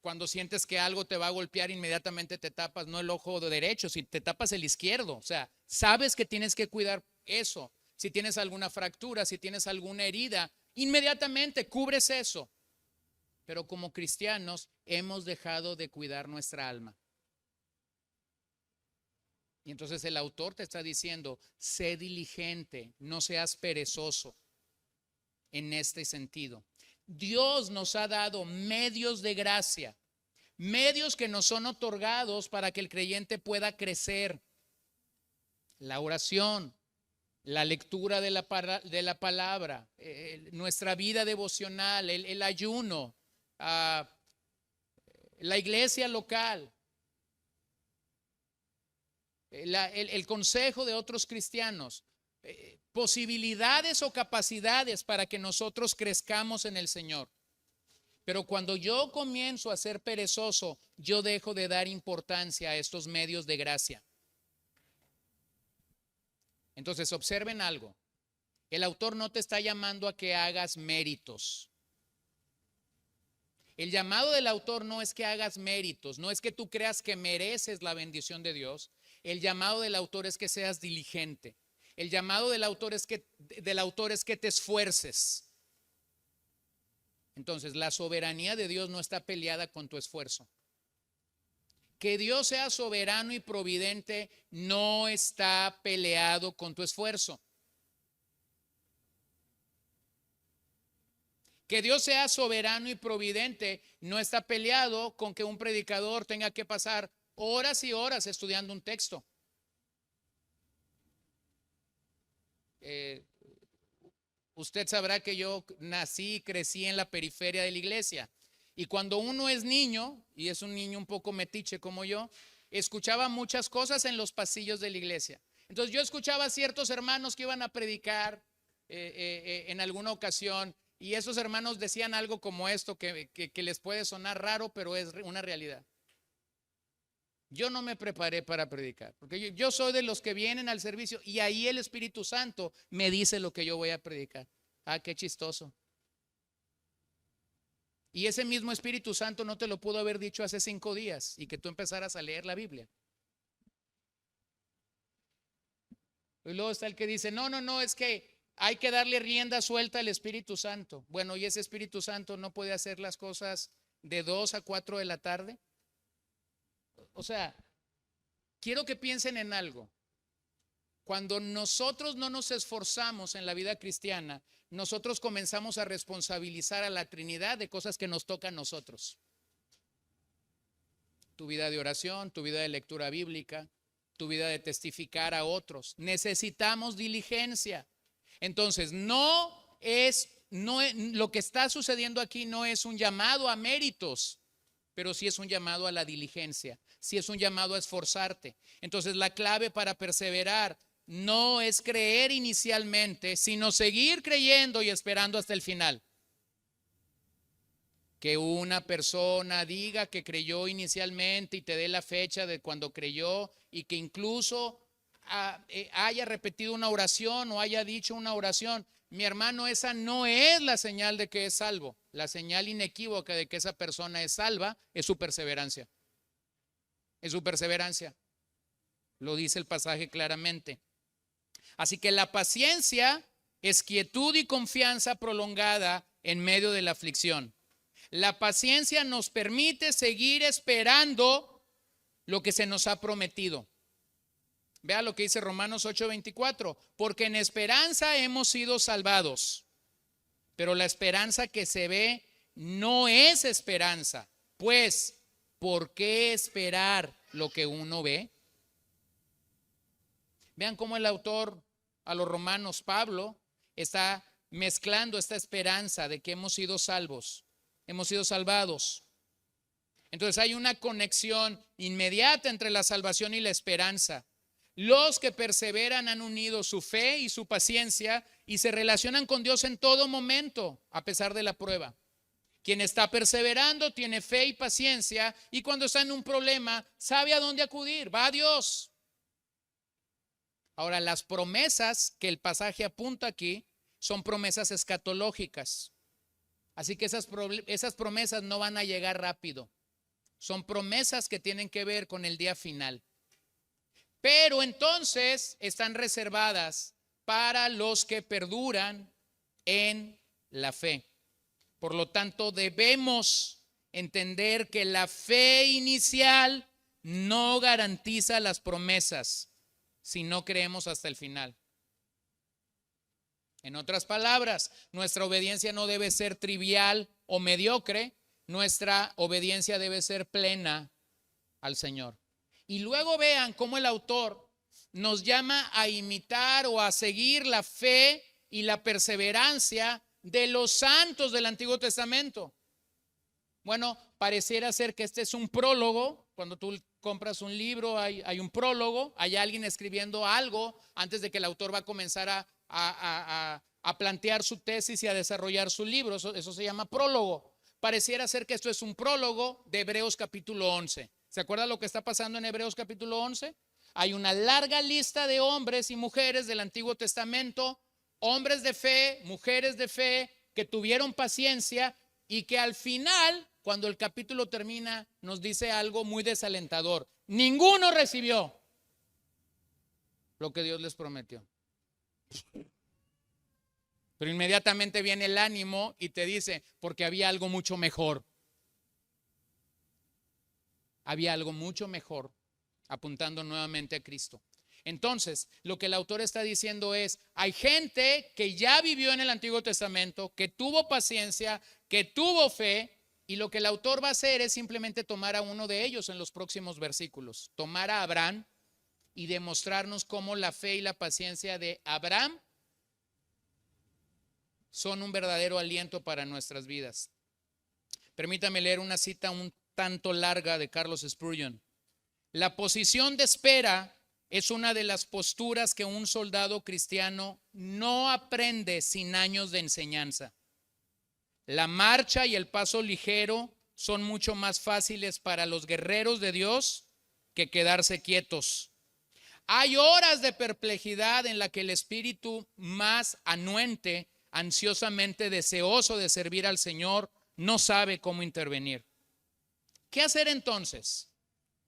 Cuando sientes que algo te va a golpear, inmediatamente te tapas, no el ojo derecho, si te tapas el izquierdo. O sea, sabes que tienes que cuidar eso. Si tienes alguna fractura, si tienes alguna herida, inmediatamente cubres eso. Pero como cristianos hemos dejado de cuidar nuestra alma. Y entonces el autor te está diciendo, sé diligente, no seas perezoso en este sentido. Dios nos ha dado medios de gracia, medios que nos son otorgados para que el creyente pueda crecer. La oración, la lectura de la palabra, nuestra vida devocional, el ayuno, la iglesia local. El consejo de otros cristianos, posibilidades o capacidades para que nosotros crezcamos en el Señor. Pero cuando yo comienzo a ser perezoso, yo dejo de dar importancia a estos medios de gracia. Entonces, observen algo. El autor no te está llamando a que hagas méritos. El llamado del autor no es que hagas méritos, no es que tú creas que mereces la bendición de Dios. El llamado del autor es que seas diligente. El llamado del autor es que te esfuerces. Entonces, la soberanía de Dios no está peleada con tu esfuerzo. Que Dios sea soberano y providente no está peleado con tu esfuerzo. Que Dios sea soberano y providente no está peleado con que un predicador tenga que pasar horas y horas estudiando un texto. Usted sabrá que yo nací y crecí en la periferia de la iglesia. Y cuando uno es niño, y es un niño un poco metiche como yo, escuchaba muchas cosas en los pasillos de la iglesia. Entonces yo escuchaba a ciertos hermanos que iban a predicar en alguna ocasión, y esos hermanos decían algo como esto que les puede sonar raro, pero es una realidad. Yo no me preparé para predicar, porque yo soy de los que vienen al servicio y ahí el Espíritu Santo me dice lo que yo voy a predicar. Ah, qué chistoso. Y ese mismo Espíritu Santo no te lo pudo haber dicho hace 5 días y que tú empezaras a leer la Biblia. Y luego está el que dice, no, es que hay que darle rienda suelta al Espíritu Santo. Bueno, y ese Espíritu Santo no puede hacer las cosas de 2 a 4 de la tarde. O sea, quiero que piensen en algo. Cuando nosotros no nos esforzamos en la vida cristiana, nosotros comenzamos a responsabilizar a la Trinidad de cosas que nos tocan a nosotros. Tu vida de oración, tu vida de lectura bíblica, tu vida de testificar a otros. Necesitamos diligencia. Entonces, lo que está sucediendo aquí no es un llamado a méritos, pero sí es un llamado a la diligencia, sí es un llamado a esforzarte. Entonces, la clave para perseverar no es creer inicialmente, sino seguir creyendo y esperando hasta el final. Que una persona diga que creyó inicialmente y te dé la fecha de cuando creyó y que incluso haya repetido una oración o haya dicho una oración. Mi hermano, esa no es la señal de que es salvo. La señal inequívoca de que esa persona es salva es su perseverancia. Es su perseverancia. Lo dice el pasaje claramente. Así que la paciencia es quietud y confianza prolongada en medio de la aflicción. La paciencia nos permite seguir esperando lo que se nos ha prometido. Vea lo que dice Romanos 8:24, porque en esperanza hemos sido salvados, pero la esperanza que se ve no es esperanza. Pues, ¿por qué esperar lo que uno ve? Vean cómo el autor a los Romanos, Pablo, está mezclando esta esperanza de que hemos sido salvos, hemos sido salvados. Entonces hay una conexión inmediata entre la salvación y la esperanza. Los que perseveran han unido su fe y su paciencia y se relacionan con Dios en todo momento, a pesar de la prueba. Quien está perseverando tiene fe y paciencia y cuando está en un problema sabe a dónde acudir, va a Dios. Ahora, las promesas que el pasaje apunta aquí son promesas escatológicas. Así que esas promesas no van a llegar rápido. Son promesas que tienen que ver con el día final. Pero entonces están reservadas para los que perduran en la fe. Por lo tanto, debemos entender que la fe inicial no garantiza las promesas si no creemos hasta el final. En otras palabras, nuestra obediencia no debe ser trivial o mediocre, nuestra obediencia debe ser plena al Señor. Y luego vean cómo el autor nos llama a imitar o a seguir la fe y la perseverancia de los santos del Antiguo Testamento. Bueno, pareciera ser que este es un prólogo. Cuando tú compras un libro hay un prólogo, hay alguien escribiendo algo antes de que el autor va a comenzar a plantear su tesis y a desarrollar su libro. Eso se llama prólogo. Pareciera ser que esto es un prólogo de Hebreos capítulo 11. ¿Se acuerda lo que está pasando en Hebreos capítulo 11? Hay una larga lista de hombres y mujeres del Antiguo Testamento, hombres de fe, mujeres de fe, que tuvieron paciencia y que al final, cuando el capítulo termina, nos dice algo muy desalentador. Ninguno recibió lo que Dios les prometió. Pero inmediatamente viene el ánimo y te dice, porque había algo mucho mejor. Había algo mucho mejor, apuntando nuevamente a Cristo. Entonces, lo que el autor está diciendo es, hay gente que ya vivió en el Antiguo Testamento, que tuvo paciencia, que tuvo fe, y lo que el autor va a hacer es simplemente tomar a uno de ellos en los próximos versículos. Tomar a Abraham y demostrarnos cómo la fe y la paciencia de Abraham son un verdadero aliento para nuestras vidas. Permítame leer una cita un tanto larga de Carlos Spurgeon. La posición de espera es una de las posturas que un soldado cristiano no aprende sin años de enseñanza. La marcha y el paso ligero son mucho más fáciles para los guerreros de Dios que quedarse quietos. Hay horas de perplejidad en la que el espíritu más anuente, ansiosamente deseoso de servir al Señor, no sabe cómo intervenir. ¿Qué hacer entonces?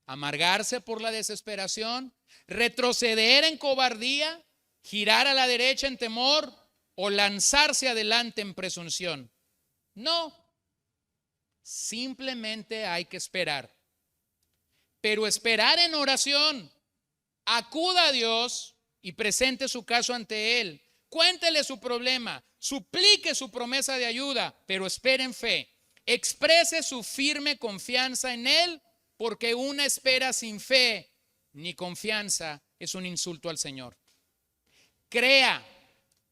¿Amargarse por la desesperación? ¿Retroceder en cobardía? ¿Girar a la derecha en temor? ¿O lanzarse adelante en presunción? No, simplemente hay que esperar. Pero esperar en oración. Acuda a Dios y presente su caso ante Él. Cuéntele su problema, suplique su promesa de ayuda, pero espere en fe. Exprese su firme confianza en Él, porque una espera sin fe ni confianza es un insulto al Señor. Crea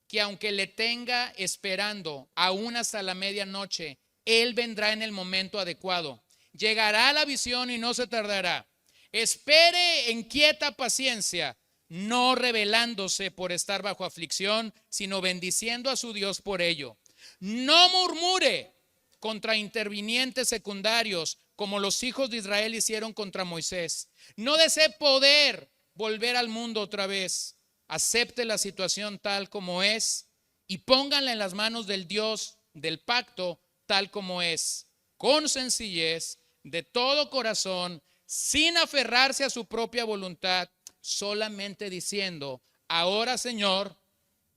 que aunque le tenga esperando aún hasta la medianoche, Él vendrá en el momento adecuado. Llegará la visión y no se tardará. Espere en quieta paciencia, no rebelándose por estar bajo aflicción, sino bendiciendo a su Dios por ello. No murmure contra intervinientes secundarios, como los hijos de Israel hicieron contra Moisés. No desee poder volver al mundo otra vez. Acepte la situación tal como es y pónganla en las manos del Dios del pacto tal como es, con sencillez, de todo corazón, sin aferrarse a su propia voluntad, solamente diciendo: ahora, Señor,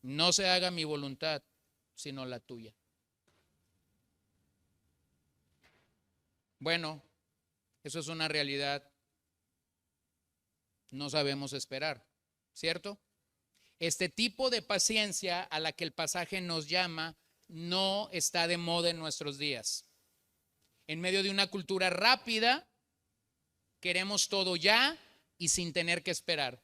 no se haga mi voluntad, sino la tuya. Bueno, eso es una realidad. No sabemos esperar, ¿cierto? Este tipo de paciencia a la que el pasaje nos llama no está de moda en nuestros días. En medio de una cultura rápida, queremos todo ya y sin tener que esperar.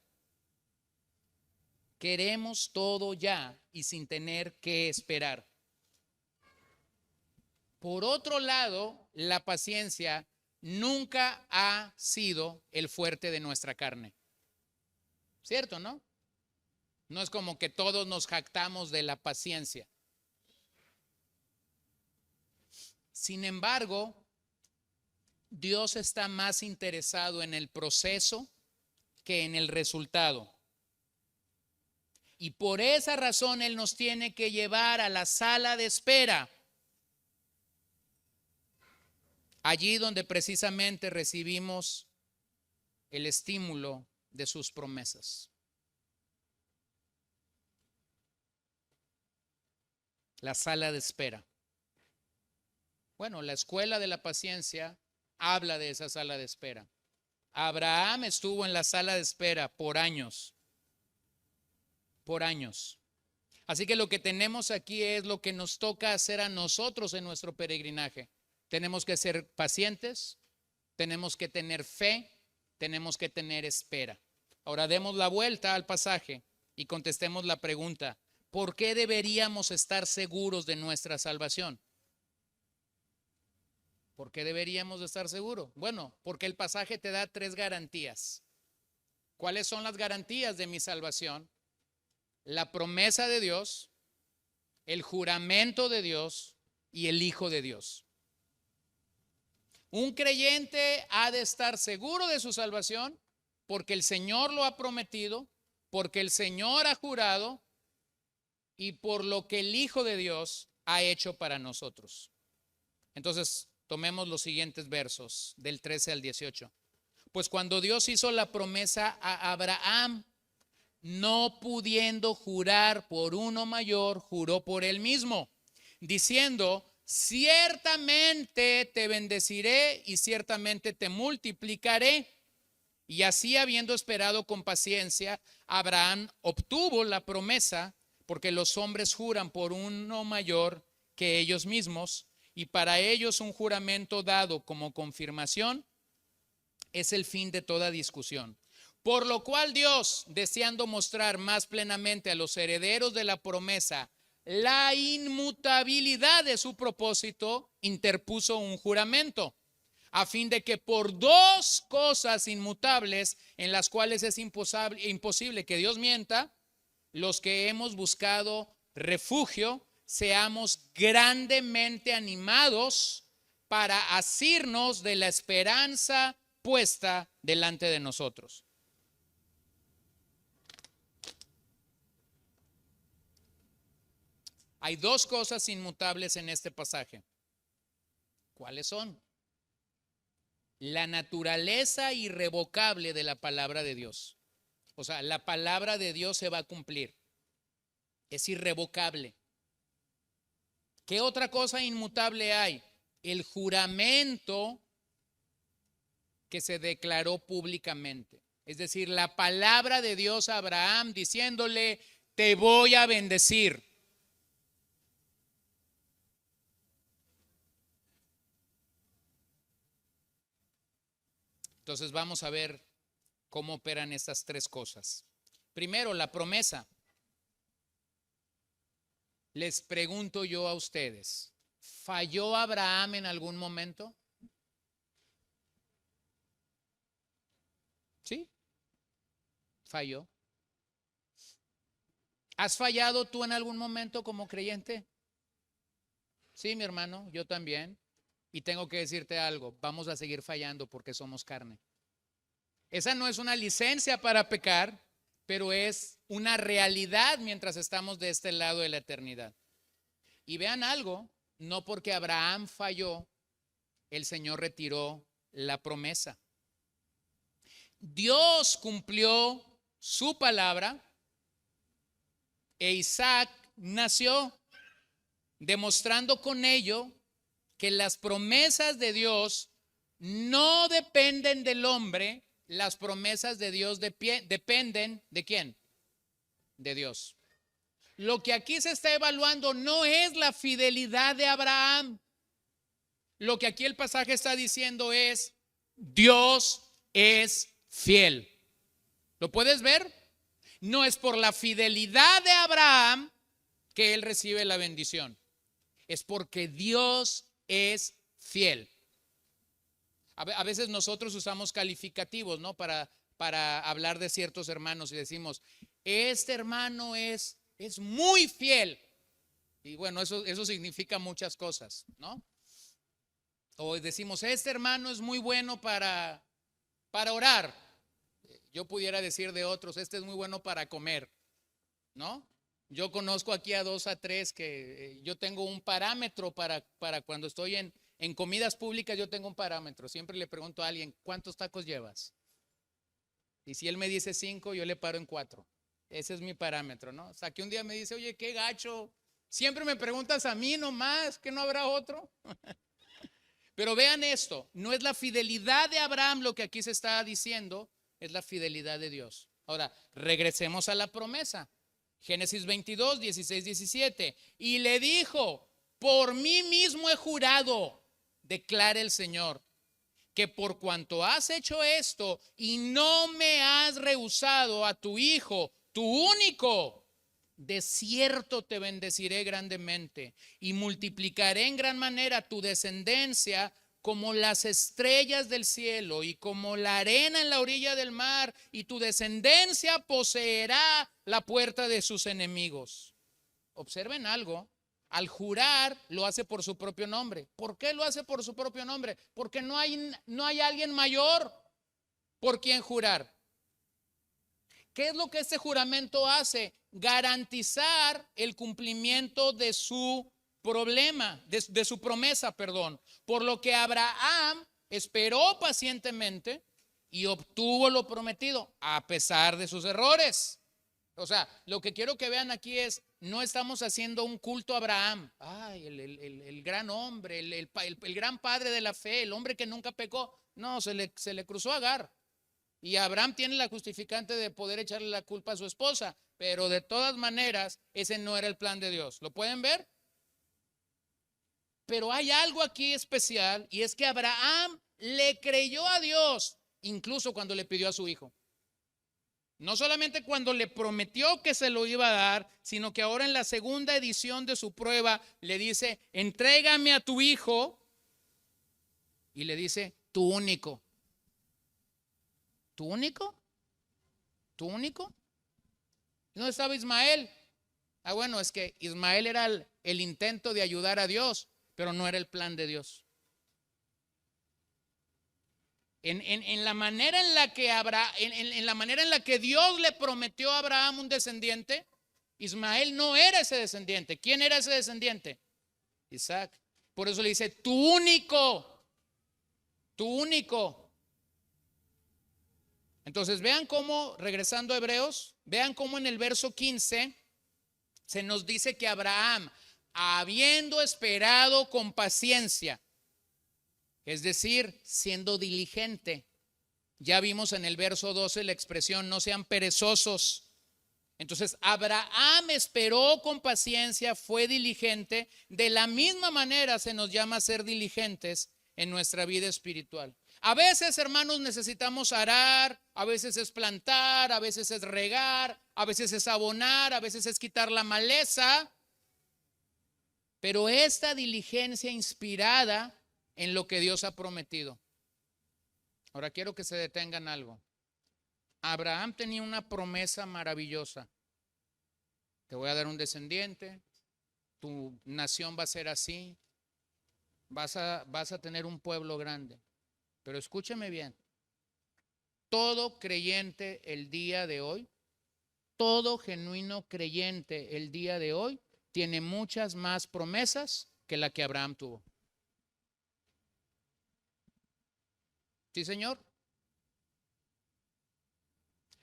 Queremos todo ya y sin tener que esperar. Por otro lado, la paciencia nunca ha sido el fuerte de nuestra carne. ¿Cierto, no? No es como que todos nos jactamos de la paciencia. Sin embargo, Dios está más interesado en el proceso que en el resultado. Y por esa razón Él nos tiene que llevar a la sala de espera. Allí donde precisamente recibimos el estímulo de sus promesas. La sala de espera. Bueno, la escuela de la paciencia habla de esa sala de espera. Abraham estuvo en la sala de espera por años. Por años. Así que lo que tenemos aquí es lo que nos toca hacer a nosotros en nuestro peregrinaje. Tenemos que ser pacientes, tenemos que tener fe, tenemos que tener espera. Ahora demos la vuelta al pasaje y contestemos la pregunta: ¿por qué deberíamos estar seguros de nuestra salvación? ¿Por qué deberíamos de estar seguros? Bueno, porque el pasaje te da 3 garantías. ¿Cuáles son las garantías de mi salvación? La promesa de Dios, el juramento de Dios y el Hijo de Dios. Un creyente ha de estar seguro de su salvación porque el Señor lo ha prometido, porque el Señor ha jurado y por lo que el Hijo de Dios ha hecho para nosotros. Entonces, tomemos los siguientes versos del 13 al 18. Pues cuando Dios hizo la promesa a Abraham, no pudiendo jurar por uno mayor, juró por él mismo, diciendo: ciertamente te bendeciré y ciertamente te multiplicaré. Y así, habiendo esperado con paciencia, Abraham obtuvo la promesa, porque los hombres juran por uno mayor que ellos mismos, y para ellos un juramento dado como confirmación es el fin de toda discusión. Por lo cual Dios, deseando mostrar más plenamente a los herederos de la promesa la inmutabilidad de su propósito, interpuso un juramento, a fin de que por 2 cosas inmutables, en las cuales es imposible que Dios mienta, los que hemos buscado refugio seamos grandemente animados para asirnos de la esperanza puesta delante de nosotros. Hay 2 cosas inmutables en este pasaje. ¿Cuáles son? La naturaleza irrevocable de la palabra de Dios. O sea, la palabra de Dios se va a cumplir. Es irrevocable. ¿Qué otra cosa inmutable hay? El juramento que se declaró públicamente. Es decir, la palabra de Dios a Abraham diciéndole: te voy a bendecir. Entonces vamos a ver cómo operan estas 3 cosas. Primero, la promesa. Les pregunto yo a ustedes, ¿falló Abraham en algún momento? ¿Sí? Falló. ¿Has fallado tú en algún momento como creyente? Sí, mi hermano, yo también. Y tengo que decirte algo, vamos a seguir fallando porque somos carne. Esa no es una licencia para pecar, pero es una realidad mientras estamos de este lado de la eternidad. Y vean algo, no porque Abraham falló, el Señor retiró la promesa. Dios cumplió su palabra e Isaac nació, demostrando con ello que las promesas de Dios no dependen del hombre, las promesas de Dios dependen ¿de quién? De Dios. Lo que aquí se está evaluando no es la fidelidad de Abraham. Lo que aquí el pasaje está diciendo es, Dios es fiel. ¿Lo puedes ver? No es por la fidelidad de Abraham que él recibe la bendición. Es porque Dios es fiel. A veces nosotros usamos calificativos, ¿no? Para hablar de ciertos hermanos y decimos, este hermano es muy fiel. Y bueno, eso significa muchas cosas, ¿no? O decimos, este hermano es muy bueno para orar. Yo pudiera decir de otros, este es muy bueno para comer, ¿no? Yo conozco aquí a 2 a 3 que yo tengo un parámetro para cuando estoy en comidas públicas, yo tengo un parámetro. Siempre le pregunto a alguien, ¿cuántos tacos llevas? Y si él me dice 5, yo le paro en 4. Ese es mi parámetro, ¿no? O sea, que un día me dice, oye, qué gacho, siempre me preguntas a mí nomás, ¿que no habrá otro? Pero vean esto, no es la fidelidad de Abraham lo que aquí se está diciendo, es la fidelidad de Dios. Ahora, regresemos a la promesa. Génesis 22, 16, 17. Y le dijo, por mí mismo he jurado, declara el Señor, que por cuanto has hecho esto y no me has rehusado a tu hijo, tu único, de cierto te bendeciré grandemente y multiplicaré en gran manera tu descendencia como las estrellas del cielo y como la arena en la orilla del mar, y tu descendencia poseerá la puerta de sus enemigos. Observen algo, al jurar lo hace por su propio nombre. ¿Por qué lo hace por su propio nombre? Porque no hay alguien mayor por quien jurar. ¿Qué es lo que este juramento hace? Garantizar el cumplimiento de su problema, de su promesa, perdón. Por lo que Abraham esperó pacientemente y obtuvo lo prometido a pesar de sus errores. O sea, lo que quiero que vean aquí es, no estamos haciendo un culto a Abraham. Ay, el gran hombre, el gran padre de la fe, el hombre que nunca pecó. No, se le cruzó Agar. Y Abraham tiene la justificante de poder echarle la culpa a su esposa, pero de todas maneras, ese no era el plan de Dios. ¿Lo pueden ver? Pero hay algo aquí especial, y es que Abraham le creyó a Dios, incluso cuando le pidió a su hijo. No solamente cuando le prometió que se lo iba a dar, sino que ahora en la segunda edición de su prueba le dice, entrégame a tu hijo, y le dice, tu único. ¿Tu único? ¿Tu único? ¿Dónde estaba Ismael? Ah, bueno, es que Ismael era el intento de ayudar a Dios, pero no era el plan de Dios. En la manera en la que en la manera en la que Dios le prometió a Abraham un descendiente, Ismael no era ese descendiente. ¿Quién era ese descendiente? Isaac. Por eso le dice, tu único, tu único. Entonces vean cómo, regresando a Hebreos, vean cómo en el verso 15 se nos dice que Abraham, habiendo esperado con paciencia, es decir, siendo diligente. Ya vimos en el verso 12 la expresión, no sean perezosos. Entonces Abraham esperó con paciencia, fue diligente. De la misma manera se nos llama a ser diligentes en nuestra vida espiritual. A veces, hermanos, necesitamos arar, a veces es plantar, a veces es regar, a veces es abonar, a veces es quitar la maleza. Pero esta diligencia inspirada en lo que Dios ha prometido. Ahora quiero que se detengan algo. Abraham tenía una promesa maravillosa. te voy a dar un descendiente, tu nación va a ser así, vas a tener un pueblo grande. Pero escúcheme bien, todo creyente el día de hoy, todo genuino creyente el día de hoy, tiene muchas más promesas que la que Abraham tuvo. ¿Sí, señor?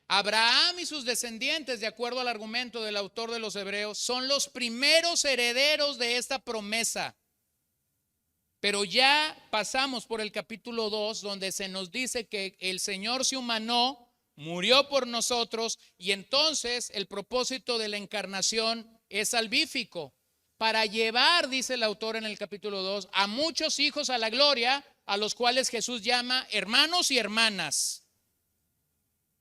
Abraham y sus descendientes, de acuerdo al argumento del autor de los Hebreos, son los primeros herederos de esta promesa. Pero ya pasamos por el capítulo 2, donde se nos dice que el Señor se humanó, murió por nosotros, y entonces el propósito de la encarnación es salvífico, para llevar, dice el autor en el capítulo 2, a muchos hijos a la gloria, a los cuales Jesús llama hermanos y hermanas.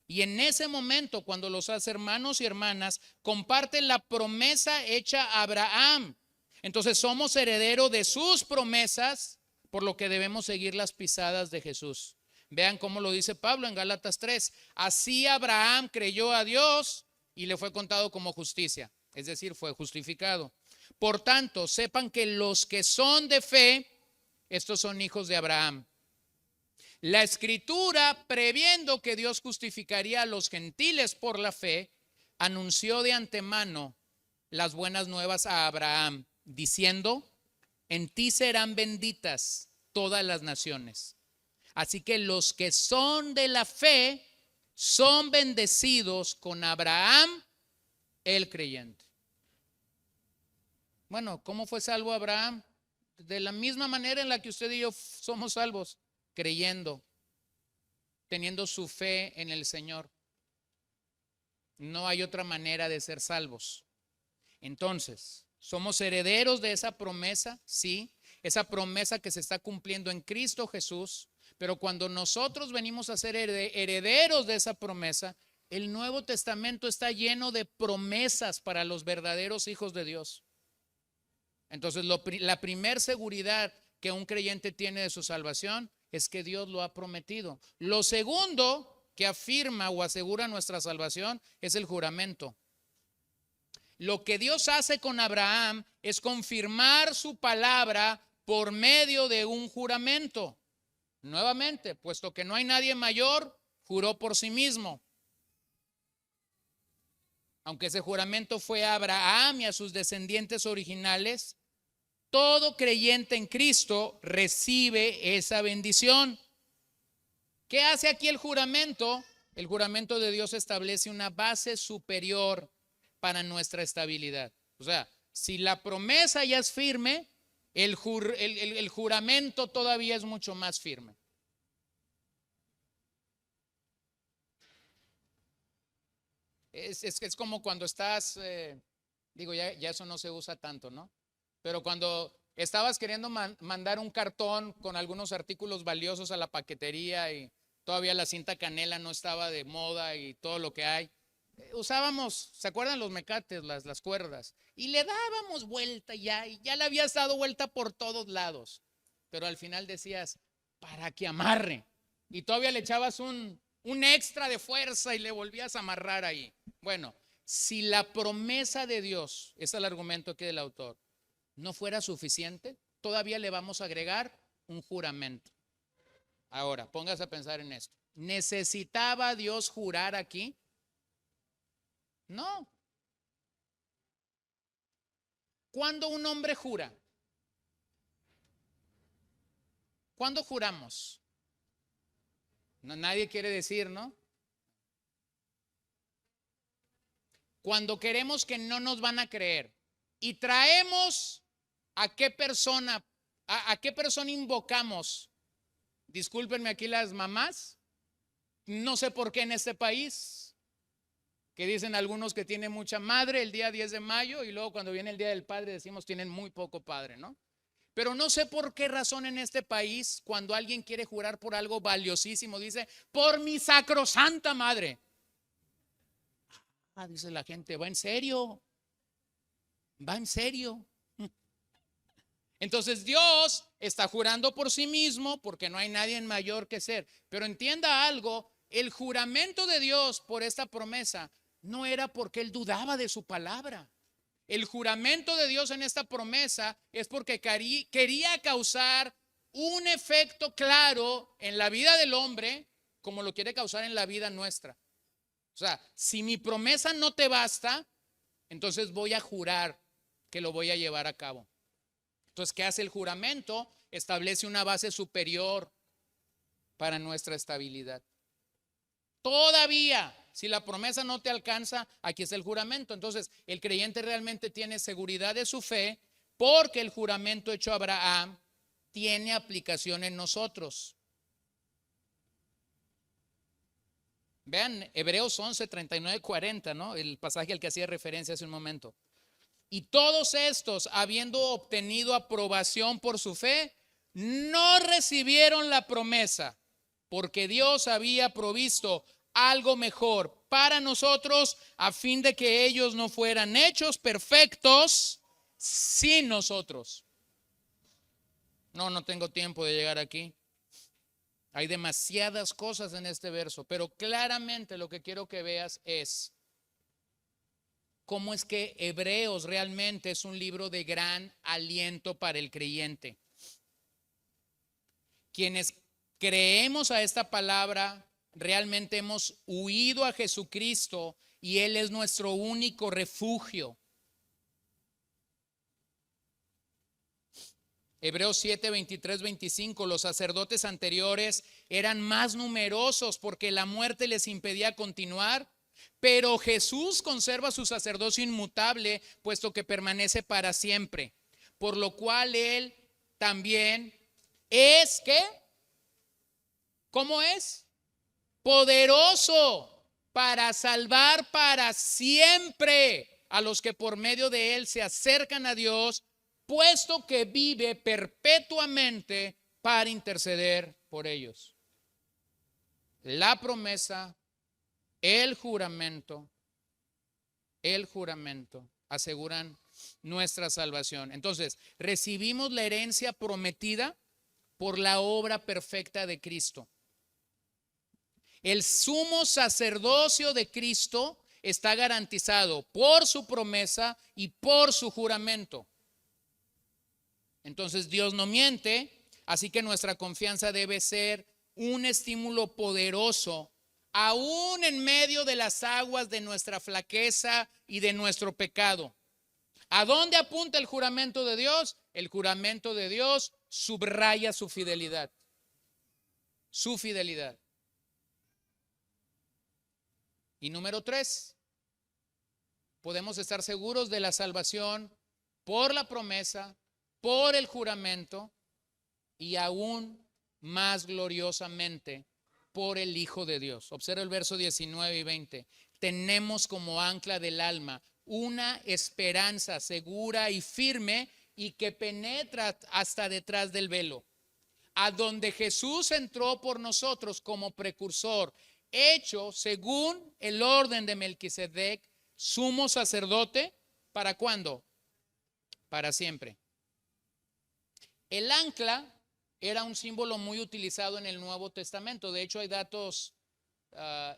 Y en ese momento, cuando los hace hermanos y hermanas, comparten la promesa hecha a Abraham. Entonces somos herederos de sus promesas, por lo que debemos seguir las pisadas de Jesús. Vean cómo lo dice Pablo en Gálatas 3. Así Abraham creyó a Dios y le fue contado como justicia, es decir, fue justificado. Por tanto, sepan que los que son de fe, estos son hijos de Abraham. La Escritura, previendo que Dios justificaría a los gentiles por la fe, anunció de antemano las buenas nuevas a Abraham, diciendo: en ti serán benditas todas las naciones. Así que los que son de la fe son bendecidos con Abraham, el creyente. Bueno, ¿cómo fue salvo Abraham? De la misma manera en la que usted y yo somos salvos, creyendo, teniendo su fe en el Señor. No hay otra manera de ser salvos. Entonces, ¿somos herederos de esa promesa? Sí, esa promesa que se está cumpliendo en Cristo Jesús. Pero cuando nosotros venimos a ser herederos de esa promesa, el Nuevo Testamento está lleno de promesas para los verdaderos hijos de Dios. Entonces, la primer seguridad que un creyente tiene de su salvación es que Dios lo ha prometido. Lo segundo que afirma o asegura nuestra salvación es el juramento. Lo que Dios hace con Abraham es confirmar su palabra por medio de un juramento. Nuevamente, puesto que no hay nadie mayor, juró por sí mismo. Aunque ese juramento fue a Abraham y a sus descendientes originales, todo creyente en Cristo recibe esa bendición. ¿Qué hace aquí el juramento? El juramento de Dios establece una base superior para nuestra estabilidad. O sea, si la promesa ya es firme, el juramento todavía es mucho más firme. Es como cuando estás, ya eso no se usa tanto, ¿no? Pero cuando estabas queriendo mandar un cartón con algunos artículos valiosos a la paquetería y todavía la cinta canela no estaba de moda y todo lo que hay, usábamos, ¿se acuerdan los mecates, las cuerdas? Y le dábamos vuelta y ya le habías dado vuelta por todos lados. Pero al final decías, para que amarre. Y todavía le echabas un extra de fuerza y le volvías a amarrar ahí. Bueno, si la promesa de Dios, es el argumento aquí del autor, no fuera suficiente, todavía le vamos a agregar un juramento. Ahora, póngase a pensar en esto. ¿Necesitaba Dios jurar aquí? No. ¿Cuándo un hombre jura? ¿Cuándo juramos? No, nadie quiere decir, ¿no? Cuando queremos que no nos van a creer y traemos a qué persona invocamos. Discúlpenme aquí las mamás, no sé por qué en este país, que dicen algunos que tienen mucha madre el día 10 de mayo y luego cuando viene el Día del Padre decimos tienen muy poco padre, ¿no? Pero no sé por qué razón en este país, cuando alguien quiere jurar por algo valiosísimo, dice, por mi sacrosanta madre. Dice la gente, ¿va en serio? ¿Va en serio? Entonces Dios está jurando por sí mismo porque no hay nadie mayor que ser. Pero entienda algo, el juramento de Dios por esta promesa no era porque él dudaba de su palabra. El juramento de Dios en esta promesa es porque quería causar un efecto claro en la vida del hombre, como lo quiere causar en la vida nuestra. O sea, si mi promesa no te basta, entonces voy a jurar que lo voy a llevar a cabo. Entonces, ¿qué hace el juramento? Establece una base superior para nuestra estabilidad. Todavía, si la promesa no te alcanza, aquí está el juramento. Entonces, el creyente realmente tiene seguridad de su fe porque el juramento hecho a Abraham tiene aplicación en nosotros. Vean Hebreos 11, 39, 40, ¿no? El pasaje al que hacía referencia hace un momento. Y todos estos, habiendo obtenido aprobación por su fe, no recibieron la promesa, porque Dios había provisto algo mejor para nosotros, a fin de que ellos no fueran hechos perfectos sin nosotros. No tengo tiempo de llegar aquí. Hay demasiadas cosas en este verso, pero claramente lo que quiero que veas es cómo es que Hebreos realmente es un libro de gran aliento para el creyente. Quienes creemos a esta palabra, realmente hemos huido a Jesucristo y Él es nuestro único refugio. Hebreos 7, 23, 25, los sacerdotes anteriores eran más numerosos porque la muerte les impedía continuar, pero Jesús conserva su sacerdocio inmutable, puesto que permanece para siempre, por lo cual Él también es, ¿qué? ¿Cómo es? Poderoso para salvar para siempre a los que por medio de Él se acercan a Dios, puesto que vive perpetuamente para interceder por ellos. La promesa, el juramento aseguran nuestra salvación. Entonces, recibimos la herencia prometida por la obra perfecta de Cristo. El sumo sacerdocio de Cristo está garantizado por su promesa y por su juramento. Entonces Dios no miente, así que nuestra confianza debe ser un estímulo poderoso, aún en medio de las aguas de nuestra flaqueza y de nuestro pecado. ¿A dónde apunta el juramento de Dios? El juramento de Dios subraya su fidelidad. Su fidelidad. Y número 3, podemos estar seguros de la salvación por la promesa, por el juramento y aún más gloriosamente por el Hijo de Dios. Observa el verso 19 y 20. Tenemos como ancla del alma una esperanza segura y firme y que penetra hasta detrás del velo, a donde Jesús entró por nosotros como precursor, hecho según el orden de Melquisedec, sumo sacerdote, ¿para cuándo? Para siempre. El ancla era un símbolo muy utilizado en el Nuevo Testamento. De hecho, hay datos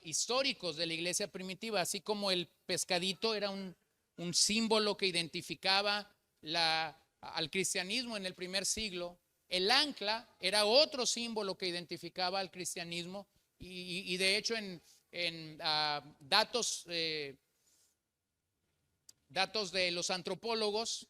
históricos de la iglesia primitiva, así como el pescadito era un símbolo que identificaba al cristianismo en el primer siglo. El ancla era otro símbolo que identificaba al cristianismo y de hecho en datos de los antropólogos,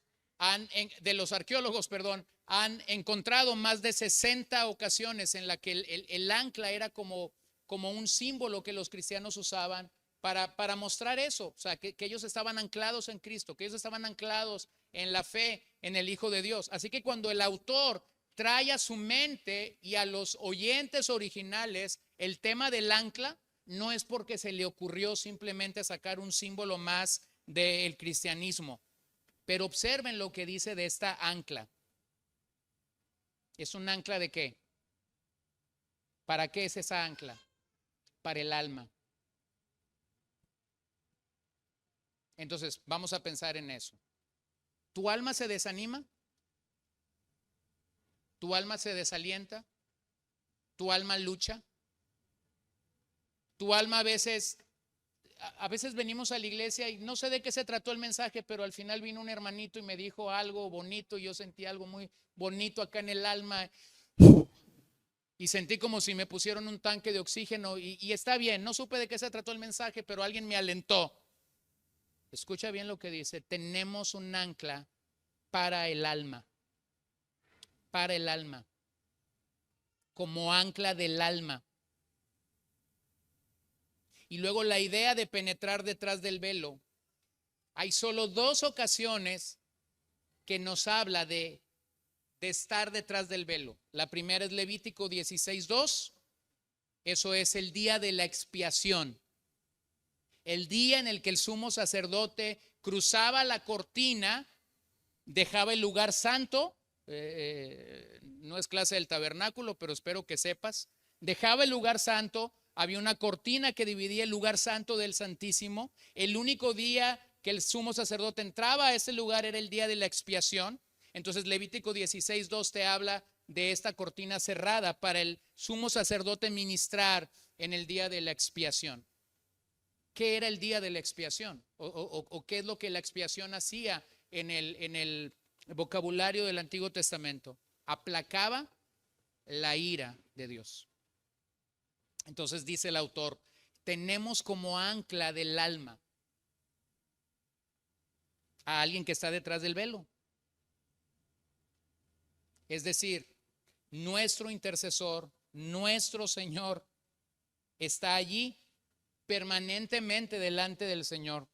de los arqueólogos, perdón, han encontrado más de 60 ocasiones en la que el ancla era como un símbolo que los cristianos usaban para mostrar eso, o sea, que ellos estaban anclados en Cristo, que ellos estaban anclados en la fe, en el Hijo de Dios. Así que cuando el autor trae a su mente y a los oyentes originales el tema del ancla, no es porque se le ocurrió simplemente sacar un símbolo más del cristianismo. Pero observen lo que dice de esta ancla. ¿Es un ancla de qué? ¿Para qué es esa ancla? Para el alma. Entonces, vamos a pensar en eso. ¿Tu alma se desanima? ¿Tu alma se desalienta? ¿Tu alma lucha? ¿Tu alma a veces a veces venimos a la iglesia y no sé de qué se trató el mensaje, pero al final vino un hermanito y me dijo algo bonito. Y yo sentí algo muy bonito acá en el alma. Y sentí como si me pusieron un tanque de oxígeno. Y está bien, no supe de qué se trató el mensaje, pero alguien me alentó. Escucha bien lo que dice: tenemos un ancla para el alma. Para el alma. Como ancla del alma. Y luego la idea de penetrar detrás del velo. Hay solo 2 ocasiones que nos habla de estar detrás del velo. La primera es Levítico 16:2. Eso es el día de la expiación. El día en el que el sumo sacerdote cruzaba la cortina, dejaba el lugar santo. No es clase del tabernáculo, pero espero que sepas. Dejaba el lugar santo. Había una cortina que dividía el lugar santo del santísimo. El único día que el sumo sacerdote entraba a ese lugar era el día de la expiación. Entonces Levítico 16:2 te habla de esta cortina cerrada para el sumo sacerdote ministrar en el día de la expiación. ¿Qué era el día de la expiación? ¿O qué es lo que la expiación hacía en el vocabulario del Antiguo Testamento? Aplacaba la ira de Dios. Entonces dice el autor: tenemos como ancla del alma a alguien que está detrás del velo. Es decir, nuestro intercesor, nuestro Señor, está allí permanentemente delante del Señor,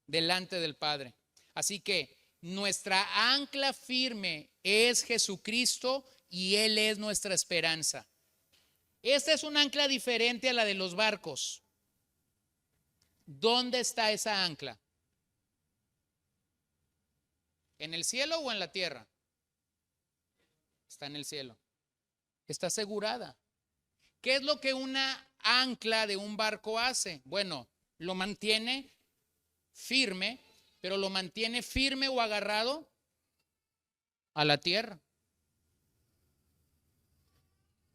delante del Padre. Así que nuestra ancla firme es Jesucristo y Él es nuestra esperanza. Esta es un ancla diferente a la de los barcos. ¿Dónde está esa ancla? ¿En el cielo o en la tierra? Está en el cielo. Está asegurada. ¿Qué es lo que una ancla de un barco hace? Bueno, lo mantiene firme, pero lo mantiene firme o agarrado a la tierra.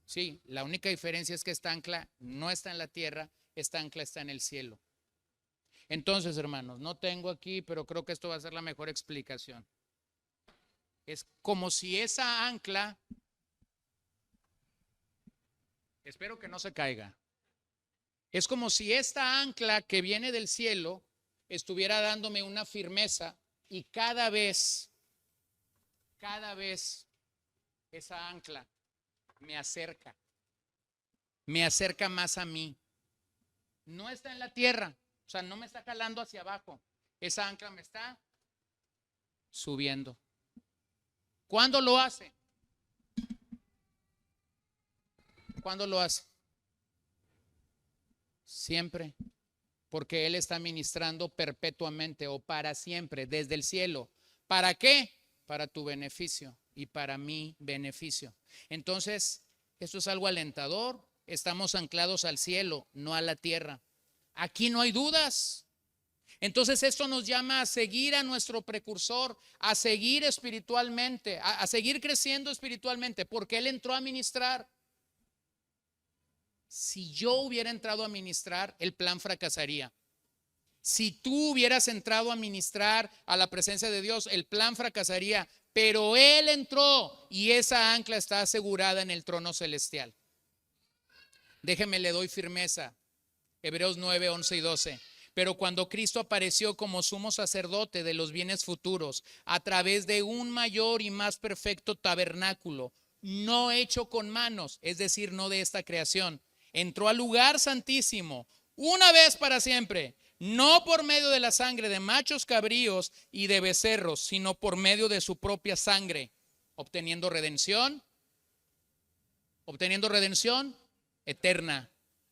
Sí, la única diferencia es que esta ancla no está en la tierra, esta ancla está en el cielo. Entonces, hermanos, no tengo aquí, pero creo que esto va a ser la mejor explicación. Es como si esa ancla, espero que no se caiga, es como si esta ancla que viene del cielo estuviera dándome una firmeza, y cada vez esa ancla me acerca más a mí. No está en la tierra, o sea, no me está jalando hacia abajo. Esa ancla me está subiendo. ¿Cuándo lo hace? ¿Cuándo lo hace? Siempre, porque Él está ministrando perpetuamente o para siempre, desde el cielo. ¿Para qué? Para tu beneficio y para mi beneficio. Entonces, esto es algo alentador. Estamos anclados al cielo, no a la tierra. Aquí no hay dudas. Entonces esto nos llama a seguir a nuestro precursor, a seguir espiritualmente, a seguir creciendo espiritualmente, porque Él entró a ministrar. Si yo hubiera entrado a ministrar, el plan fracasaría. Si tú hubieras entrado a ministrar a la presencia de Dios, el plan fracasaría. Pero Él entró y esa ancla está asegurada en el trono celestial. Déjeme, le doy firmeza. Hebreos 9, 11 y 12. Pero cuando Cristo apareció como sumo sacerdote de los bienes futuros, a través de un mayor y más perfecto tabernáculo, no hecho con manos, es decir, no de esta creación, entró al lugar santísimo una vez para siempre, no por medio de la sangre de machos cabríos y de becerros, sino por medio de su propia sangre, obteniendo redención eterna.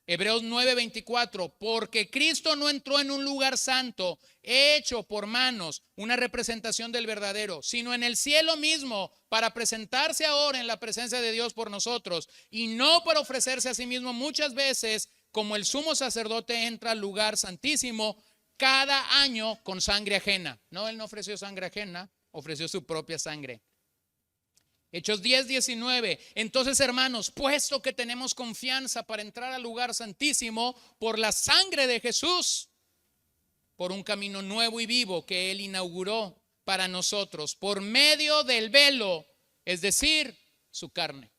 Hebreos 9:24, porque Cristo no entró en un lugar santo hecho por manos, una representación del verdadero, sino en el cielo mismo, para presentarse ahora en la presencia de Dios por nosotros, y no para ofrecerse a sí mismo muchas veces, como el sumo sacerdote entra al lugar santísimo cada año con sangre ajena. No, Él no ofreció sangre ajena, ofreció su propia sangre. Hechos 10, 19. Entonces, hermanos, puesto que tenemos confianza para entrar al lugar santísimo por la sangre de Jesús, por un camino nuevo y vivo que Él inauguró para nosotros por medio del velo, es decir, su carne.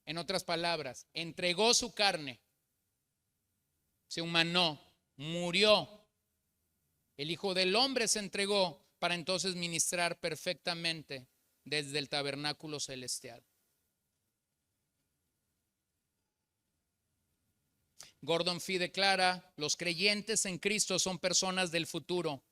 En otras palabras, entregó su carne, se humanó, murió. El Hijo del Hombre se entregó para entonces ministrar perfectamente desde el tabernáculo celestial. Gordon Fee declara: los creyentes en Cristo son personas del futuro,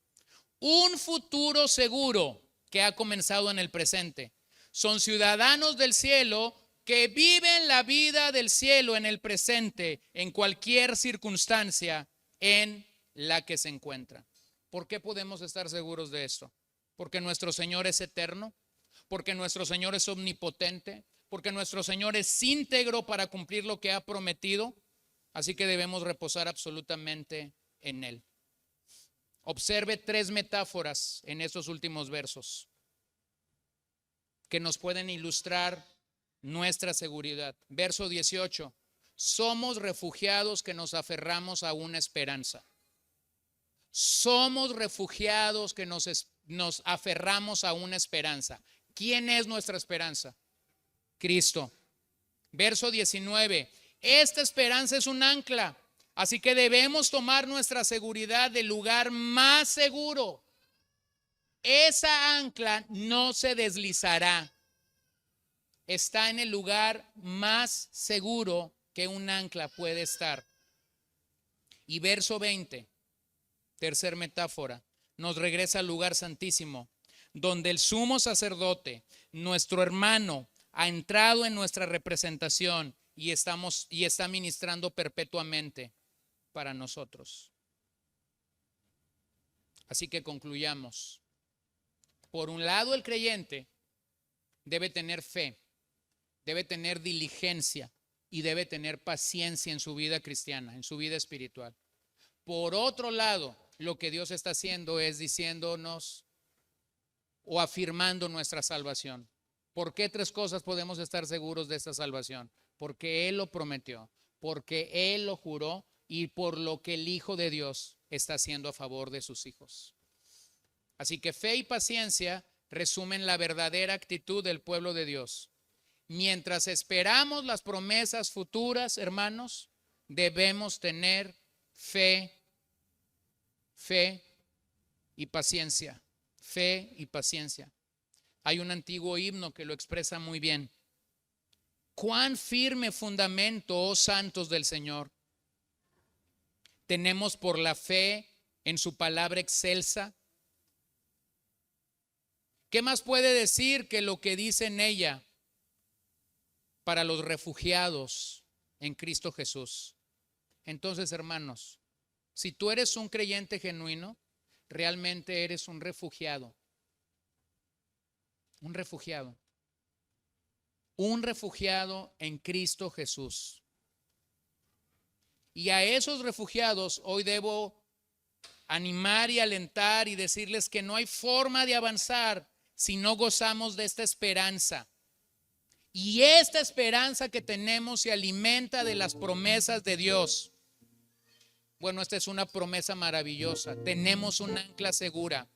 un futuro seguro que ha comenzado en el presente. Son ciudadanos del cielo que viven la vida del cielo en el presente, en cualquier circunstancia en la que se encuentran. ¿Por qué podemos estar seguros de esto? Porque nuestro Señor es eterno, porque nuestro Señor es omnipotente, porque nuestro Señor es íntegro para cumplir lo que ha prometido. Así que debemos reposar absolutamente en Él. Observe 3 metáforas en estos últimos versos que nos pueden ilustrar nuestra seguridad. Verso 18: somos refugiados que nos aferramos a una esperanza. Somos refugiados que nos aferramos a una esperanza. ¿Quién es nuestra esperanza? Cristo. Verso 19: esta esperanza es un ancla, así que debemos tomar nuestra seguridad del lugar más seguro. Esa ancla no se deslizará. Está en el lugar más seguro que un ancla puede estar. Y verso 20, tercer metáfora, nos regresa al lugar santísimo, donde el sumo sacerdote, nuestro hermano, ha entrado en nuestra representación y está ministrando perpetuamente para nosotros. Así que concluyamos. Por un lado, el creyente debe tener fe, debe tener diligencia y debe tener paciencia en su vida cristiana, en su vida espiritual. Por otro lado, lo que Dios está haciendo es diciéndonos o afirmando nuestra salvación. ¿Por qué 3 cosas podemos estar seguros de esta salvación? Porque Él lo prometió, porque Él lo juró y por lo que el Hijo de Dios está haciendo a favor de sus hijos. Así que fe y paciencia resumen la verdadera actitud del pueblo de Dios. Mientras esperamos las promesas futuras, hermanos, debemos tener fe y paciencia. Fe y paciencia. Hay un antiguo himno que lo expresa muy bien. Cuán firme fundamento, oh santos del Señor, tenemos por la fe en su palabra excelsa. ¿Qué más puede decir que lo que dice en ella para los refugiados en Cristo Jesús? Entonces, hermanos, si tú eres un creyente genuino, realmente eres un refugiado. Un refugiado. Un refugiado en Cristo Jesús. Y a esos refugiados hoy debo animar y alentar y decirles que no hay forma de avanzar si no gozamos de esta esperanza. Y esta esperanza que tenemos se alimenta de las promesas de Dios. Bueno, esta es una promesa maravillosa. Tenemos un ancla segura